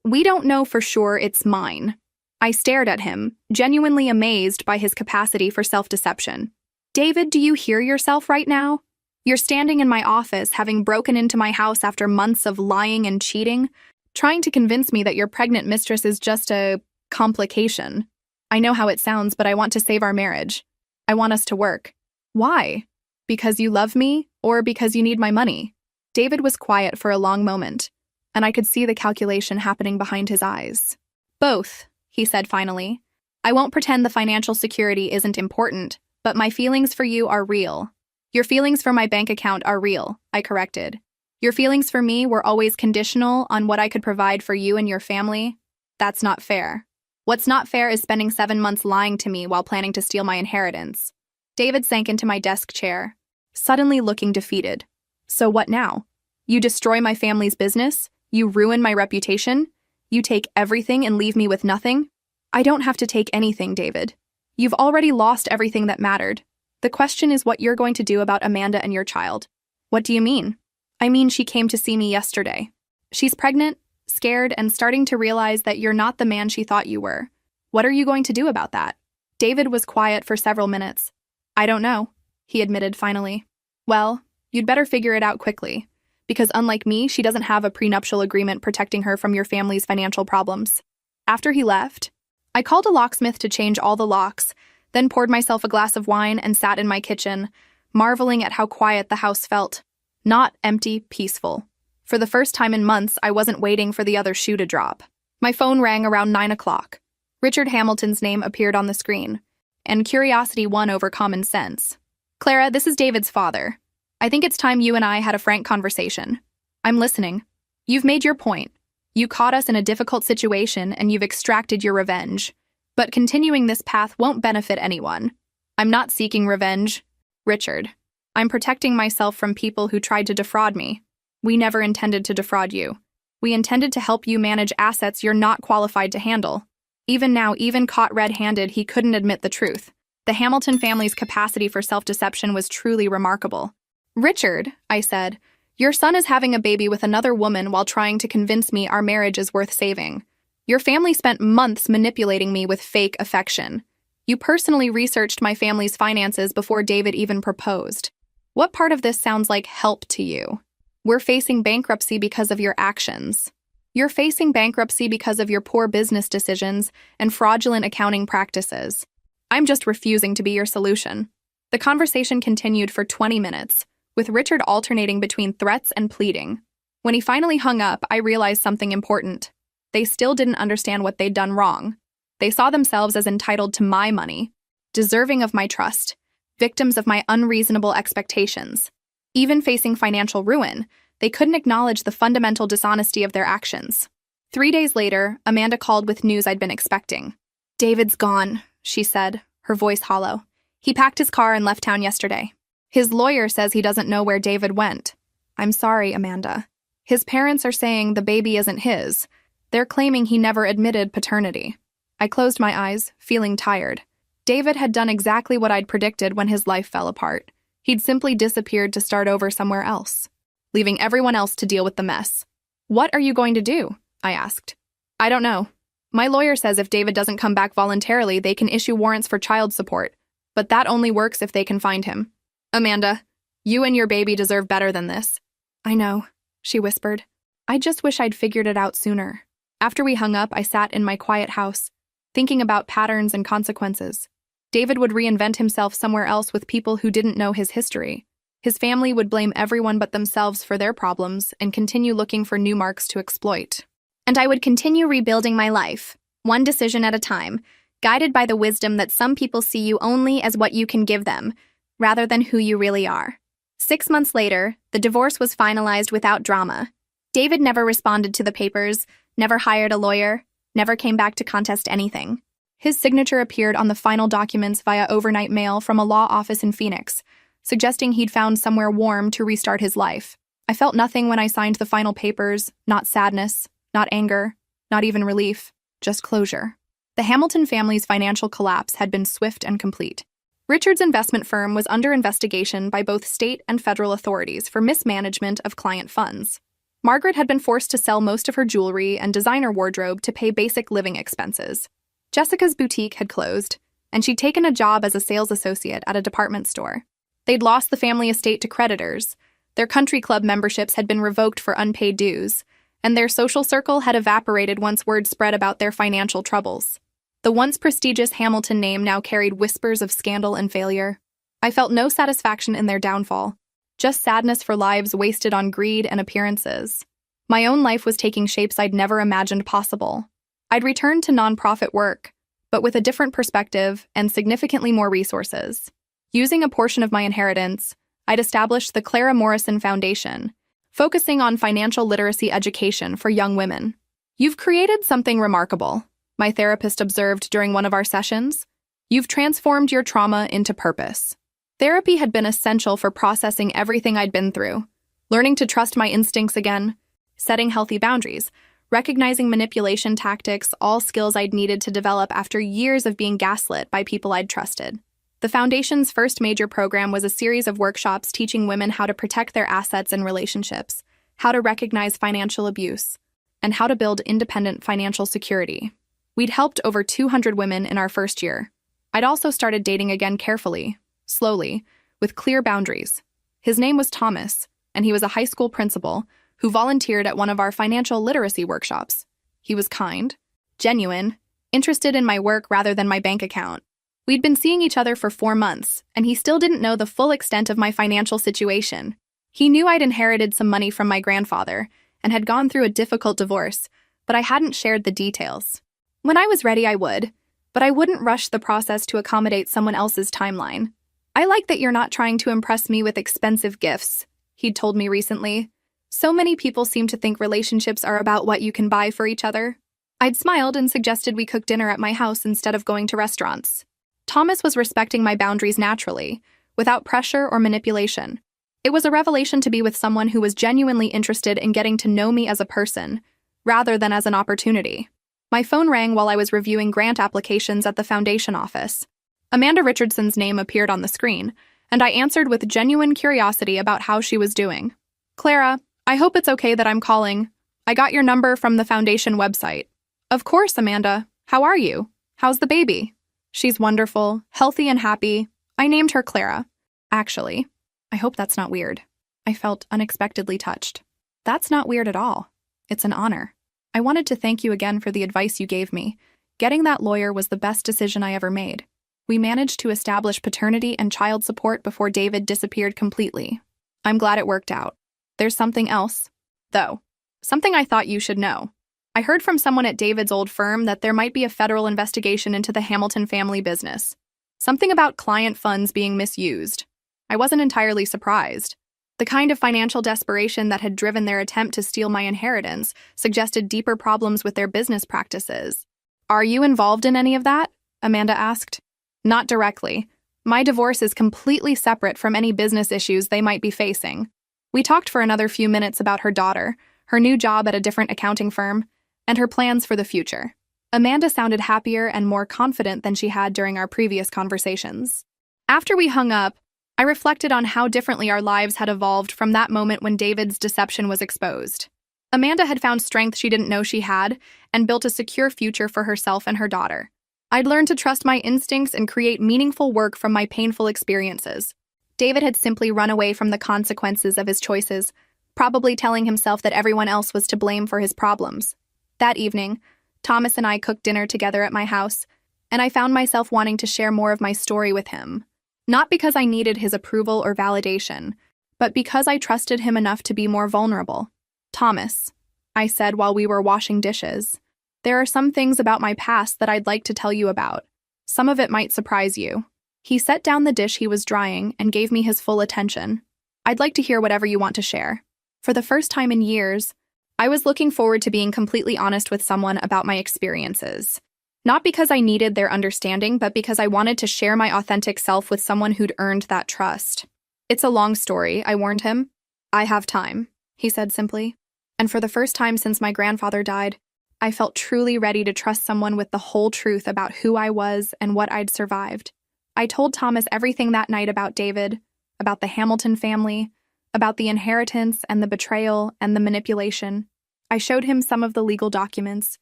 [SPEAKER 1] We don't know for sure it's mine. I stared at him, genuinely amazed by his capacity for self-deception. David, do you hear yourself right now? You're standing in my office, having broken into my house after months of lying and cheating, trying to convince me that your pregnant mistress is just a complication. I know how it sounds, but I want to save our marriage. I want us to work. Why? Because you love me, or because you need my money? David was quiet for a long moment, and I could see the calculation happening behind his eyes. Both, he said finally. I won't pretend the financial security isn't important, but my feelings for you are real. Your feelings for my bank account are real, I corrected. Your feelings for me were always conditional on what I could provide for you and your family. That's not fair. What's not fair is spending 7 months lying to me while planning to steal my inheritance. David sank into my desk chair, suddenly looking defeated. So what now? You destroy my family's business? You ruin my reputation? You take everything and leave me with nothing? I don't have to take anything, David. You've already lost everything that mattered. The question is what you're going to do about Amanda and your child. What do you mean? I mean, she came to see me yesterday. She's pregnant, scared, and starting to realize that you're not the man she thought you were. What are you going to do about that? David was quiet for several minutes. I don't know, he admitted finally. Well, you'd better figure it out quickly, because unlike me, she doesn't have a prenuptial agreement protecting her from your family's financial problems. After he left, I called a locksmith to change all the locks, then poured myself a glass of wine and sat in my kitchen, marveling at how quiet the house felt. Not empty, peaceful. For the first time in months, I wasn't waiting for the other shoe to drop. My phone rang around 9 o'clock. Richard Hamilton's name appeared on the screen, and curiosity won over common sense. Clara, this is David's father. I think it's time you and I had a frank conversation. I'm listening. You've made your point. You caught us in a difficult situation and you've extracted your revenge. But continuing this path won't benefit anyone. I'm not seeking revenge. Richard, I'm protecting myself from people who tried to defraud me. We never intended to defraud you. We intended to help you manage assets you're not qualified to handle. Even now, even caught red-handed, he couldn't admit the truth. The Hamilton family's capacity for self-deception was truly remarkable. Richard, I said, your son is having a baby with another woman while trying to convince me our marriage is worth saving. Your family spent months manipulating me with fake affection. You personally researched my family's finances before David even proposed. What part of this sounds like help to you? We're facing bankruptcy because of your actions. You're facing bankruptcy because of your poor business decisions and fraudulent accounting practices. I'm just refusing to be your solution. The conversation continued for 20 minutes, with Richard alternating between threats and pleading. When he finally hung up, I realized something important. They still didn't understand what they'd done wrong. They saw themselves as entitled to my money, deserving of my trust, victims of my unreasonable expectations. Even facing financial ruin, they couldn't acknowledge the fundamental dishonesty of their actions. 3 days later, Amanda called with news I'd been expecting. David's gone, she said, her voice hollow. He packed his car and left town yesterday. His lawyer says he doesn't know where David went. I'm sorry, Amanda. His parents are saying the baby isn't his. They're claiming he never admitted paternity. I closed my eyes, feeling tired. David had done exactly what I'd predicted when his life fell apart. He'd simply disappeared to start over somewhere else, leaving everyone else to deal with the mess. What are you going to do? I asked. I don't know. My lawyer says if David doesn't come back voluntarily, they can issue warrants for child support, but that only works if they can find him. Amanda, you and your baby deserve better than this. I know, she whispered. I just wish I'd figured it out sooner. After we hung up, I sat in my quiet house, thinking about patterns and consequences. David would reinvent himself somewhere else with people who didn't know his history. His family would blame everyone but themselves for their problems and continue looking for new marks to exploit. And I would continue rebuilding my life, one decision at a time, guided by the wisdom that some people see you only as what you can give them, rather than who you really are. 6 months later, the divorce was finalized without drama. David never responded to the papers, never hired a lawyer, never came back to contest anything. His signature appeared on the final documents via overnight mail from a law office in Phoenix, suggesting he'd found somewhere warm to restart his life. I felt nothing when I signed the final papers, not sadness, not anger, not even relief, just closure. The Hamilton family's financial collapse had been swift and complete. Richard's investment firm was under investigation by both state and federal authorities for mismanagement of client funds. Margaret had been forced to sell most of her jewelry and designer wardrobe to pay basic living expenses. Jessica's boutique had closed, and she'd taken a job as a sales associate at a department store. They'd lost the family estate to creditors, their country club memberships had been revoked for unpaid dues, and their social circle had evaporated once word spread about their financial troubles. The once prestigious Hamilton name now carried whispers of scandal and failure. I felt no satisfaction in their downfall, just sadness for lives wasted on greed and appearances. My own life was taking shapes I'd never imagined possible. I'd returned to nonprofit work, but with a different perspective and significantly more resources. Using a portion of my inheritance, I'd established the Clara Morrison Foundation, focusing on financial literacy education for young women. You've created something remarkable, my therapist observed during one of our sessions. You've transformed your trauma into purpose. Therapy had been essential for processing everything I'd been through, learning to trust my instincts again, setting healthy boundaries, recognizing manipulation tactics, all skills I'd needed to develop after years of being gaslit by people I'd trusted. The Foundation's first major program was a series of workshops teaching women how to protect their assets and relationships, how to recognize financial abuse, and how to build independent financial security. We'd helped over 200 women in our first year. I'd also started dating again carefully, slowly, with clear boundaries. His name was Thomas, and he was a high school principal who volunteered at one of our financial literacy workshops. He was kind, genuine, interested in my work rather than my bank account. We'd been seeing each other for 4 months, and he still didn't know the full extent of my financial situation. He knew I'd inherited some money from my grandfather and had gone through a difficult divorce, but I hadn't shared the details. When I was ready, I would, but I wouldn't rush the process to accommodate someone else's timeline. I like that you're not trying to impress me with expensive gifts, he'd told me recently. So many people seem to think relationships are about what you can buy for each other. I'd smiled and suggested we cook dinner at my house instead of going to restaurants. Thomas was respecting my boundaries naturally, without pressure or manipulation. It was a revelation to be with someone who was genuinely interested in getting to know me as a person, rather than as an opportunity. My phone rang while I was reviewing grant applications at the foundation office. Amanda Richardson's name appeared on the screen, and I answered with genuine curiosity about how she was doing. "Clara, I hope it's okay that I'm calling. I got your number from the foundation website." "Of course, Amanda. How are you? How's the baby?" "She's wonderful, healthy and happy. I named her Clara." "Actually, I hope that's not weird." I felt unexpectedly touched. "That's not weird at all. It's an honor. I wanted to thank you again for the advice you gave me. Getting that lawyer was the best decision I ever made. We managed to establish paternity and child support before David disappeared completely. I'm glad it worked out. There's something else, though. Something I thought you should know. I heard from someone at David's old firm that there might be a federal investigation into the Hamilton family business. Something about client funds being misused. I wasn't entirely surprised. The kind of financial desperation that had driven their attempt to steal my inheritance suggested deeper problems with their business practices. "Are you involved in any of that?" Amanda asked. "Not directly. My divorce is completely separate from any business issues they might be facing." We talked for another few minutes about her daughter, her new job at a different accounting firm, and her plans for the future. Amanda sounded happier and more confident than she had during our previous conversations. After we hung up, I reflected on how differently our lives had evolved from that moment when David's deception was exposed. Amanda had found strength she didn't know she had and built a secure future for herself and her daughter. I'd learned to trust my instincts and create meaningful work from my painful experiences. David had simply run away from the consequences of his choices, probably telling himself that everyone else was to blame for his problems. That evening, Thomas and I cooked dinner together at my house, and I found myself wanting to share more of my story with him. Not because I needed his approval or validation, but because I trusted him enough to be more vulnerable. "Thomas," I said while we were washing dishes, "there are some things about my past that I'd like to tell you about. Some of it might surprise you." He set down the dish he was drying and gave me his full attention. "I'd like to hear whatever you want to share." For the first time in years, I was looking forward to being completely honest with someone about my experiences. Not because I needed their understanding, but because I wanted to share my authentic self with someone who'd earned that trust. "It's a long story," I warned him. "I have time," he said simply. And for the first time since my grandfather died, I felt truly ready to trust someone with the whole truth about who I was and what I'd survived. I told Thomas everything that night about David, about the Hamilton family, about the inheritance and the betrayal and the manipulation. I showed him some of the legal documents,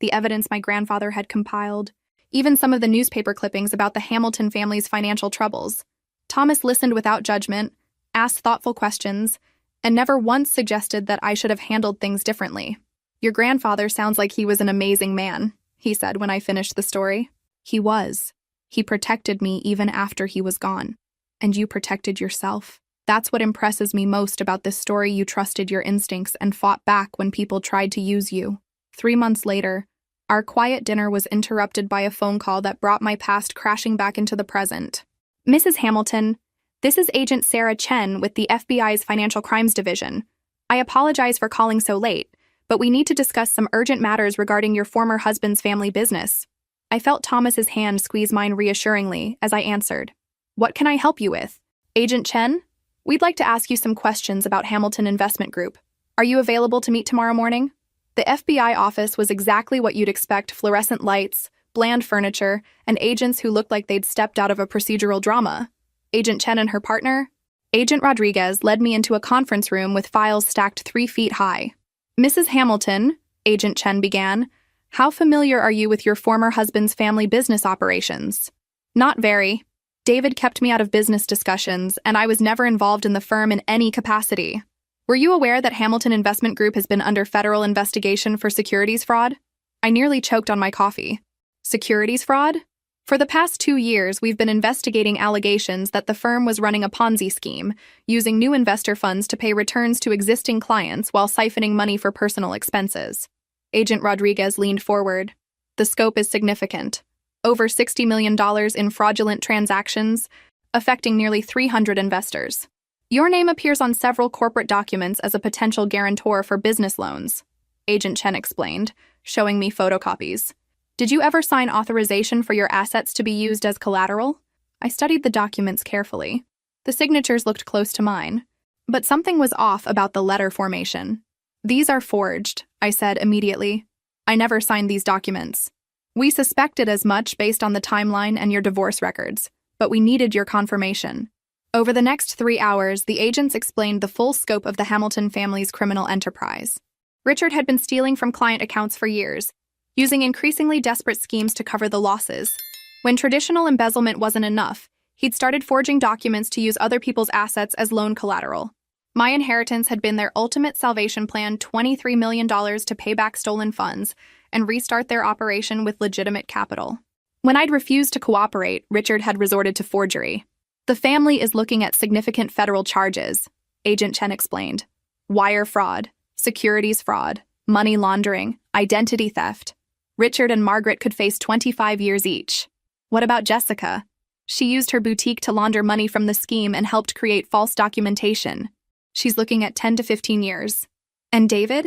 [SPEAKER 1] the evidence my grandfather had compiled, even some of the newspaper clippings about the Hamilton family's financial troubles. Thomas listened without judgment, asked thoughtful questions, and never once suggested that I should have handled things differently. "Your grandfather sounds like he was an amazing man," he said when I finished the story. "He was. He protected me even after he was gone. And you protected yourself. That's what impresses me most about this story. You trusted your instincts and fought back when people tried to use you." 3 months later, our quiet dinner was interrupted by a phone call that brought my past crashing back into the present. "Mrs. Hamilton, this is Agent Sarah Chen with the FBI's Financial Crimes Division. I apologize for calling so late, but we need to discuss some urgent matters regarding your former husband's family business." I felt Thomas's hand squeeze mine reassuringly as I answered. "What can I help you with?" "Agent Chen, we'd like to ask you some questions about Hamilton Investment Group. Are you available to meet tomorrow morning?" The FBI office was exactly what you'd expect: fluorescent lights, bland furniture, and agents who looked like they'd stepped out of a procedural drama. Agent Chen and her partner, Agent Rodriguez, led me into a conference room with files stacked 3 feet high. "Mrs. Hamilton," Agent Chen began, "how familiar are you with your former husband's family business operations?" "Not very. David kept me out of business discussions, and I was never involved in the firm in any capacity." "Were you aware that Hamilton Investment Group has been under federal investigation for securities fraud?" I nearly choked on my coffee. "Securities fraud? For the past 2 years, we've been investigating allegations that the firm was running a Ponzi scheme, using new investor funds to pay returns to existing clients while siphoning money for personal expenses." Agent Rodriguez leaned forward. "The scope is significant. Over $60 million in fraudulent transactions, affecting nearly 300 investors. Your name appears on several corporate documents as a potential guarantor for business loans," Agent Chen explained, showing me photocopies. Did you ever sign authorization for your assets to be used as collateral? I studied the documents carefully. The signatures looked close to mine. But something was off about the letter formation. These are forged, I said immediately. I never signed these documents. We suspected as much based on the timeline and your divorce records, but we needed your confirmation. Over the next 3 hours, the agents explained the full scope of the Hamilton family's criminal enterprise. Richard had been stealing from client accounts for years, using increasingly desperate schemes to cover the losses. When traditional embezzlement wasn't enough, he'd started forging documents to use other people's assets as loan collateral. My inheritance had been their ultimate salvation plan, $23 million to pay back stolen funds and restart their operation with legitimate capital. When I'd refused to cooperate, Richard had resorted to forgery. The family is looking at significant federal charges, Agent Chen explained. Wire fraud, securities fraud, money laundering, identity theft. Richard and Margaret could face 25 years each. What about Jessica? She used her boutique to launder money from the scheme and helped create false documentation. She's looking at 10 to 15 years. And David?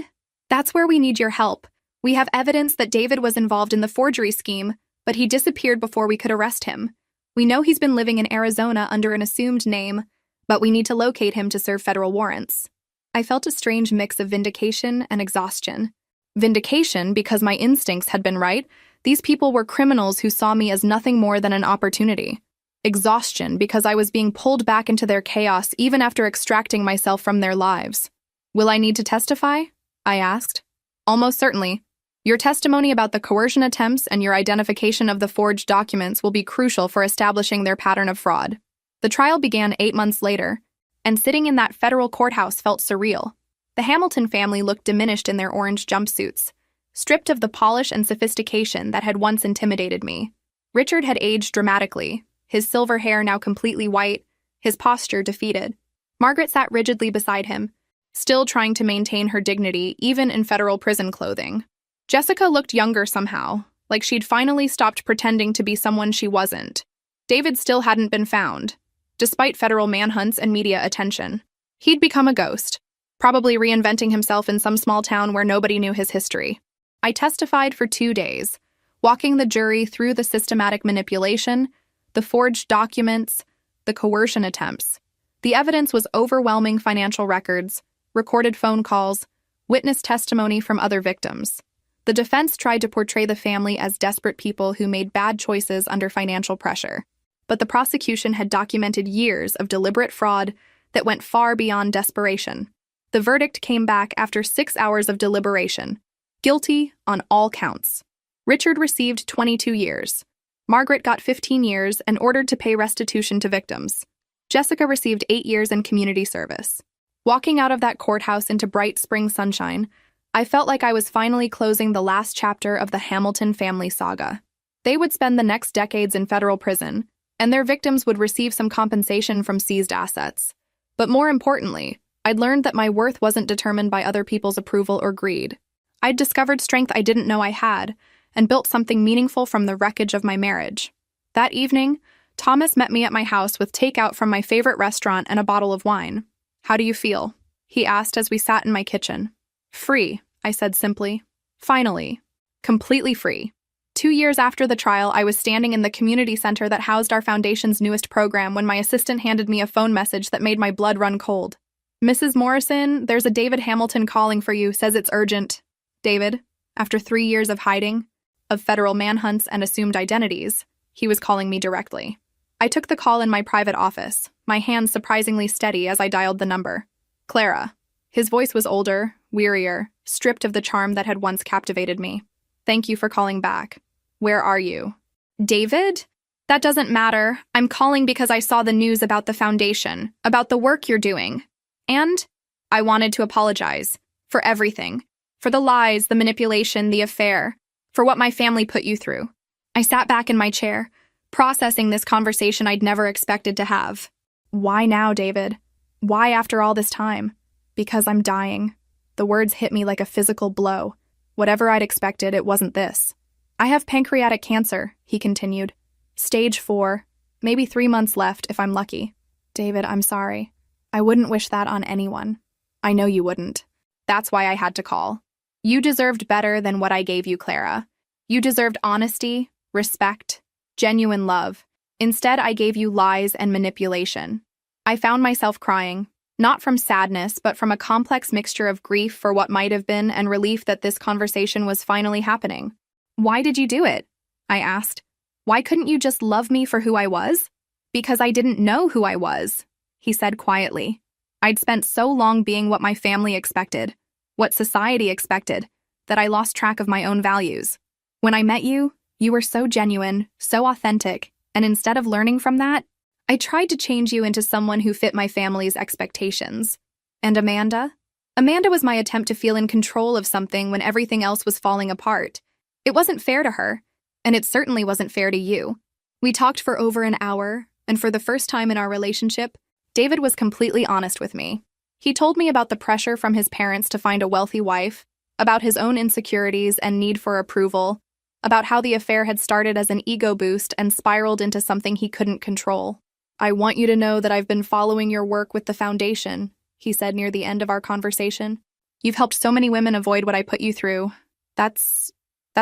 [SPEAKER 1] That's where we need your help. We have evidence that David was involved in the forgery scheme, but he disappeared before we could arrest him. We know he's been living in Arizona under an assumed name, but we need to locate him to serve federal warrants. I felt a strange mix of vindication and exhaustion. Vindication because my instincts had been right. These people were criminals who saw me as nothing more than an opportunity. Exhaustion because I was being pulled back into their chaos even after extracting myself from their lives. Will I need to testify? I asked. Almost certainly. Your testimony about the coercion attempts and your identification of the forged documents will be crucial for establishing their pattern of fraud. The trial began 8 months later, and sitting in that federal courthouse felt surreal. The Hamilton family looked diminished in their orange jumpsuits, stripped of the polish and sophistication that had once intimidated me. Richard had aged dramatically, his silver hair now completely white, his posture defeated. Margaret sat rigidly beside him, still trying to maintain her dignity even in federal prison clothing. Jessica looked younger somehow, like she'd finally stopped pretending to be someone she wasn't. David still hadn't been found, despite federal manhunts and media attention. He'd become a ghost, probably reinventing himself in some small town where nobody knew his history. I testified for 2 days, walking the jury through the systematic manipulation, the forged documents, the coercion attempts. The evidence was overwhelming: financial records, recorded phone calls, witness testimony from other victims. The defense tried to portray the family as desperate people who made bad choices under financial pressure. But the prosecution had documented years of deliberate fraud that went far beyond desperation. The verdict came back after 6 hours of deliberation. Guilty on all counts. Richard received 22 years. Margaret got 15 years and ordered to pay restitution to victims. Jessica received 8 years in community service. Walking out of that courthouse into bright spring sunshine, I felt like I was finally closing the last chapter of the Hamilton family saga. They would spend the next decades in federal prison, and their victims would receive some compensation from seized assets. But more importantly, I'd learned that my worth wasn't determined by other people's approval or greed. I'd discovered strength I didn't know I had, and built something meaningful from the wreckage of my marriage. That evening, Thomas met me at my house with takeout from my favorite restaurant and a bottle of wine. "How do you feel?" he asked as we sat in my kitchen. "Free," I said simply. Finally. Completely free. 2 years after the trial, I was standing in the community center that housed our foundation's newest program when my assistant handed me a phone message that made my blood run cold. "Mrs. Morrison, there's a David Hamilton calling for you, says it's urgent." David, after 3 years of hiding, of federal manhunts and assumed identities, he was calling me directly. I took the call in my private office, my hands surprisingly steady as I dialed the number. "Clara." His voice was older, wearier, stripped of the charm that had once captivated me. "Thank you for calling back. Where are you?" "David? That doesn't matter. I'm calling because I saw the news about the foundation, about the work you're doing. And I wanted to apologize for everything, for the lies, the manipulation, the affair, for what my family put you through." I sat back in my chair, processing this conversation I'd never expected to have. "Why now, David? Why after all this time?" "Because I'm dying." The words hit me like a physical blow. Whatever I'd expected, it wasn't this. "I have pancreatic cancer," he continued. "Stage 4, maybe 3 months left if I'm lucky." "David, I'm sorry. I wouldn't wish that on anyone." "I know you wouldn't. That's why I had to call." You deserved better than what I gave you, Clara. You deserved honesty, respect, genuine love. Instead, I gave you lies and manipulation. I found myself crying, not from sadness, but from a complex mixture of grief for what might have been and relief that this conversation was finally happening. Why did you do it? I asked. Why couldn't you just love me for who I was? Because I didn't know who I was, he said quietly. I'd spent so long being what my family expected, what society expected, that I lost track of my own values. When I met you, you were so genuine, so authentic, and instead of learning from that, I tried to change you into someone who fit my family's expectations. And Amanda? Amanda was my attempt to feel in control of something when everything else was falling apart. It wasn't fair to her, and it certainly wasn't fair to you. We talked for over an hour, and for the first time in our relationship, David was completely honest with me. He told me about the pressure from his parents to find a wealthy wife, about his own insecurities and need for approval, about how the affair had started as an ego boost and spiraled into something he couldn't control. I want you to know that I've been following your work with the foundation, he said near the end of our conversation. You've helped so many women avoid what I put you through. That's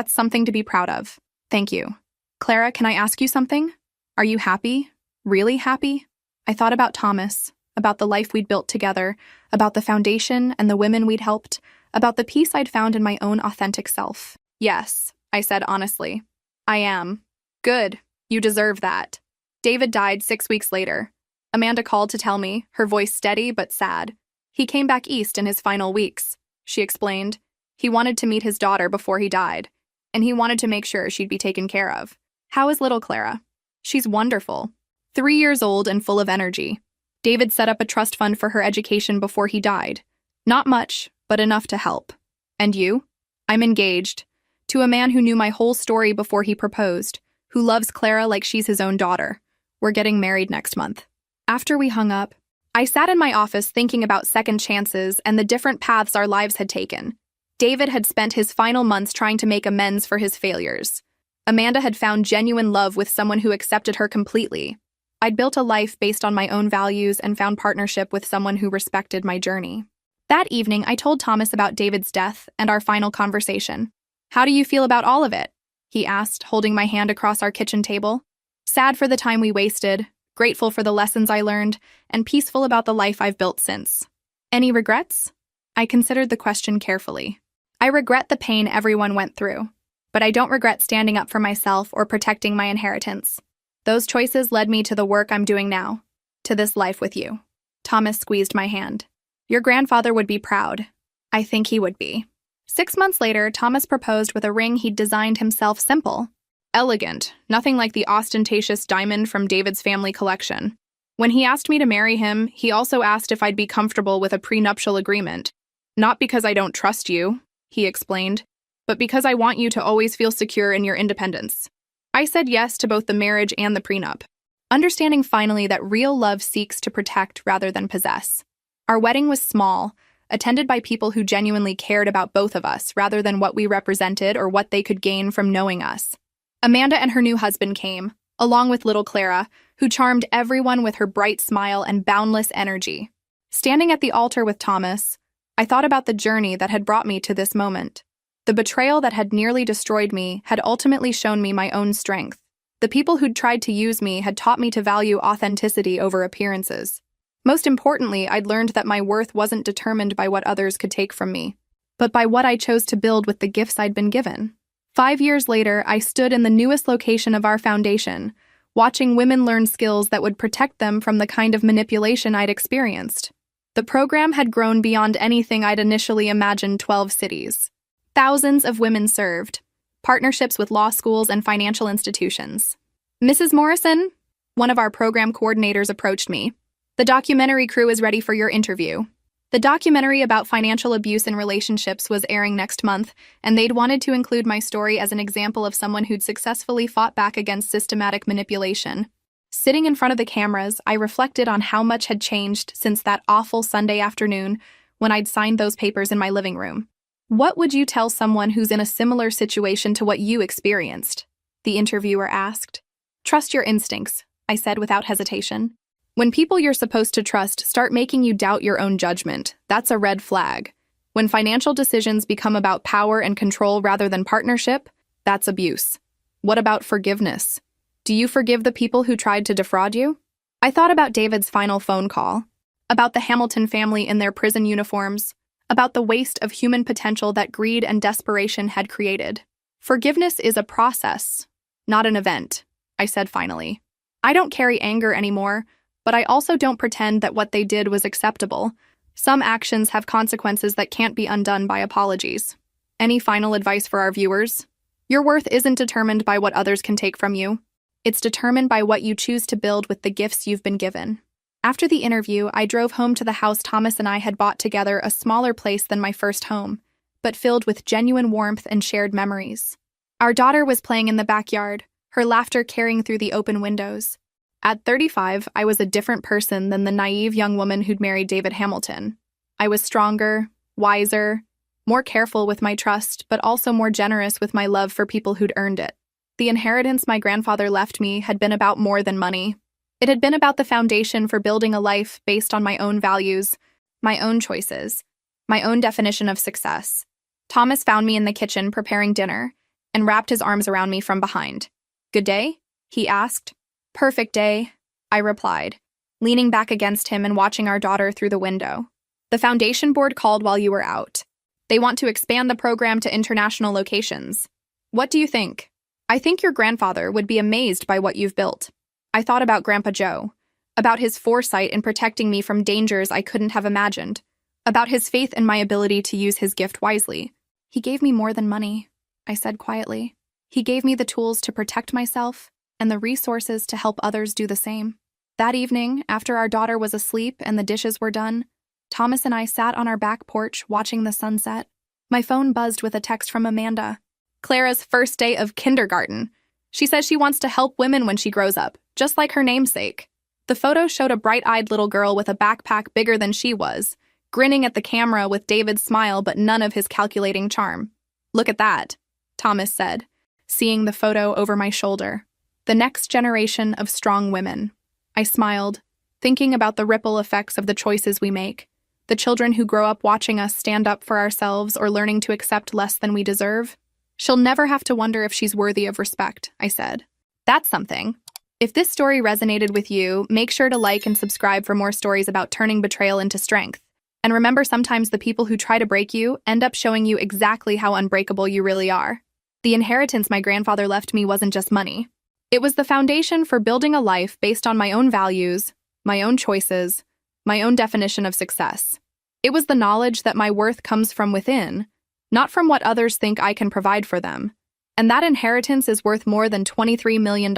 [SPEAKER 1] something to be proud of. Thank you. Clara, can I ask you something? Are you happy? Really happy? I thought about Thomas, about the life we'd built together, about the foundation and the women we'd helped, about the peace I'd found in my own authentic self. Yes, I said honestly. I am. Good. You deserve that. David died 6 weeks later. Amanda called to tell me, her voice steady but sad. He came back east in his final weeks, she explained. He wanted to meet his daughter before he died, and he wanted to make sure she'd be taken care of. How is little Clara? She's wonderful. 3 years old and full of energy. David set up a trust fund for her education before he died. Not much, but enough to help. And you? I'm engaged. To a man who knew my whole story before he proposed, who loves Clara like she's his own daughter. We're getting married next month. After we hung up, I sat in my office thinking about second chances and the different paths our lives had taken. David had spent his final months trying to make amends for his failures. Amanda had found genuine love with someone who accepted her completely. I'd built a life based on my own values and found partnership with someone who respected my journey. That evening, I told Thomas about David's death and our final conversation. How do you feel about all of it? He asked, holding my hand across our kitchen table. Sad for the time we wasted, grateful for the lessons I learned, and peaceful about the life I've built since. Any regrets? I considered the question carefully. I regret the pain everyone went through, but I don't regret standing up for myself or protecting my inheritance. Those choices led me to the work I'm doing now, to this life with you. Thomas squeezed my hand. Your grandfather would be proud. I think he would be. 6 months later, Thomas proposed with a ring he'd designed himself simple. Elegant, nothing like the ostentatious diamond from David's family collection. When he asked me to marry him, he also asked if I'd be comfortable with a prenuptial agreement. Not because I don't trust you, he explained, but because I want you to always feel secure in your independence. I said yes to both the marriage and the prenup, understanding finally that real love seeks to protect rather than possess. Our wedding was small, attended by people who genuinely cared about both of us rather than what we represented or what they could gain from knowing us. Amanda and her new husband came, along with little Clara, who charmed everyone with her bright smile and boundless energy. Standing at the altar with Thomas, I thought about the journey that had brought me to this moment. The betrayal that had nearly destroyed me had ultimately shown me my own strength. The people who'd tried to use me had taught me to value authenticity over appearances. Most importantly, I'd learned that my worth wasn't determined by what others could take from me, but by what I chose to build with the gifts I'd been given. 5 years later, I stood in the newest location of our foundation, watching women learn skills that would protect them from the kind of manipulation I'd experienced. The program had grown beyond anything I'd initially imagined. 12 cities. Thousands of women served. Partnerships with law schools and financial institutions. Mrs. Morrison, one of our program coordinators, approached me. The documentary crew is ready for your interview. The documentary about financial abuse in relationships was airing next month, and they'd wanted to include my story as an example of someone who'd successfully fought back against systematic manipulation. Sitting in front of the cameras, I reflected on how much had changed since that awful Sunday afternoon when I'd signed those papers in my living room. What would you tell someone who's in a similar situation to what you experienced? The interviewer asked. Trust your instincts, I said without hesitation. When people you're supposed to trust start making you doubt your own judgment, that's a red flag. When financial decisions become about power and control rather than partnership, that's abuse. What about forgiveness? Do you forgive the people who tried to defraud you? I thought about David's final phone call, about the Hamilton family in their prison uniforms, about the waste of human potential that greed and desperation had created. Forgiveness is a process, not an event, I said finally. I don't carry anger anymore, but I also don't pretend that what they did was acceptable. Some actions have consequences that can't be undone by apologies. Any final advice for our viewers? Your worth isn't determined by what others can take from you. It's determined by what you choose to build with the gifts you've been given. After the interview, I drove home to the house Thomas and I had bought together, a smaller place than my first home, but filled with genuine warmth and shared memories. Our daughter was playing in the backyard, her laughter carrying through the open windows. At 35, I was a different person than the naive young woman who'd married David Hamilton. I was stronger, wiser, more careful with my trust, but also more generous with my love for people who'd earned it. The inheritance my grandfather left me had been about more than money. It had been about the foundation for building a life based on my own values, my own choices, my own definition of success. Thomas found me in the kitchen preparing dinner and wrapped his arms around me from behind. "Good day?" he asked. "Perfect day," I replied, leaning back against him and watching our daughter through the window. "The foundation board called while you were out. They want to expand the program to international locations. What do you think?" "I think your grandfather would be amazed by what you've built." I thought about Grandpa Joe, about his foresight in protecting me from dangers I couldn't have imagined, about his faith in my ability to use his gift wisely. "He gave me more than money," I said quietly. "He gave me the tools to protect myself and the resources to help others do the same." That evening, after our daughter was asleep and the dishes were done, Thomas and I sat on our back porch watching the sunset. My phone buzzed with a text from Amanda. "Clara's first day of kindergarten. She says she wants to help women when she grows up, just like her namesake." The photo showed a bright-eyed little girl with a backpack bigger than she was, grinning at the camera with David's smile but none of his calculating charm. "Look at that," Thomas said, seeing the photo over my shoulder. "The next generation of strong women." I smiled, thinking about the ripple effects of the choices we make, the children who grow up watching us stand up for ourselves or learning to accept less than we deserve. "She'll never have to wonder if she's worthy of respect," I said. That's something. If this story resonated with you, make sure to like and subscribe for more stories about turning betrayal into strength. And remember, sometimes the people who try to break you end up showing you exactly how unbreakable you really are. The inheritance my grandfather left me wasn't just money. It was the foundation for building a life based on my own values, my own choices, my own definition of success. It was the knowledge that my worth comes from within, not from what others think I can provide for them. And that inheritance is worth more than $23 million.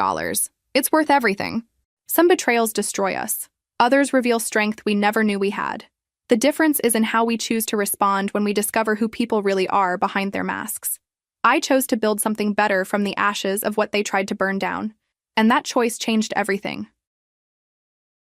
[SPEAKER 1] It's worth everything. Some betrayals destroy us. Others reveal strength we never knew we had. The difference is in how we choose to respond when we discover who people really are behind their masks. I chose to build something better from the ashes of what they tried to burn down. And that choice changed everything.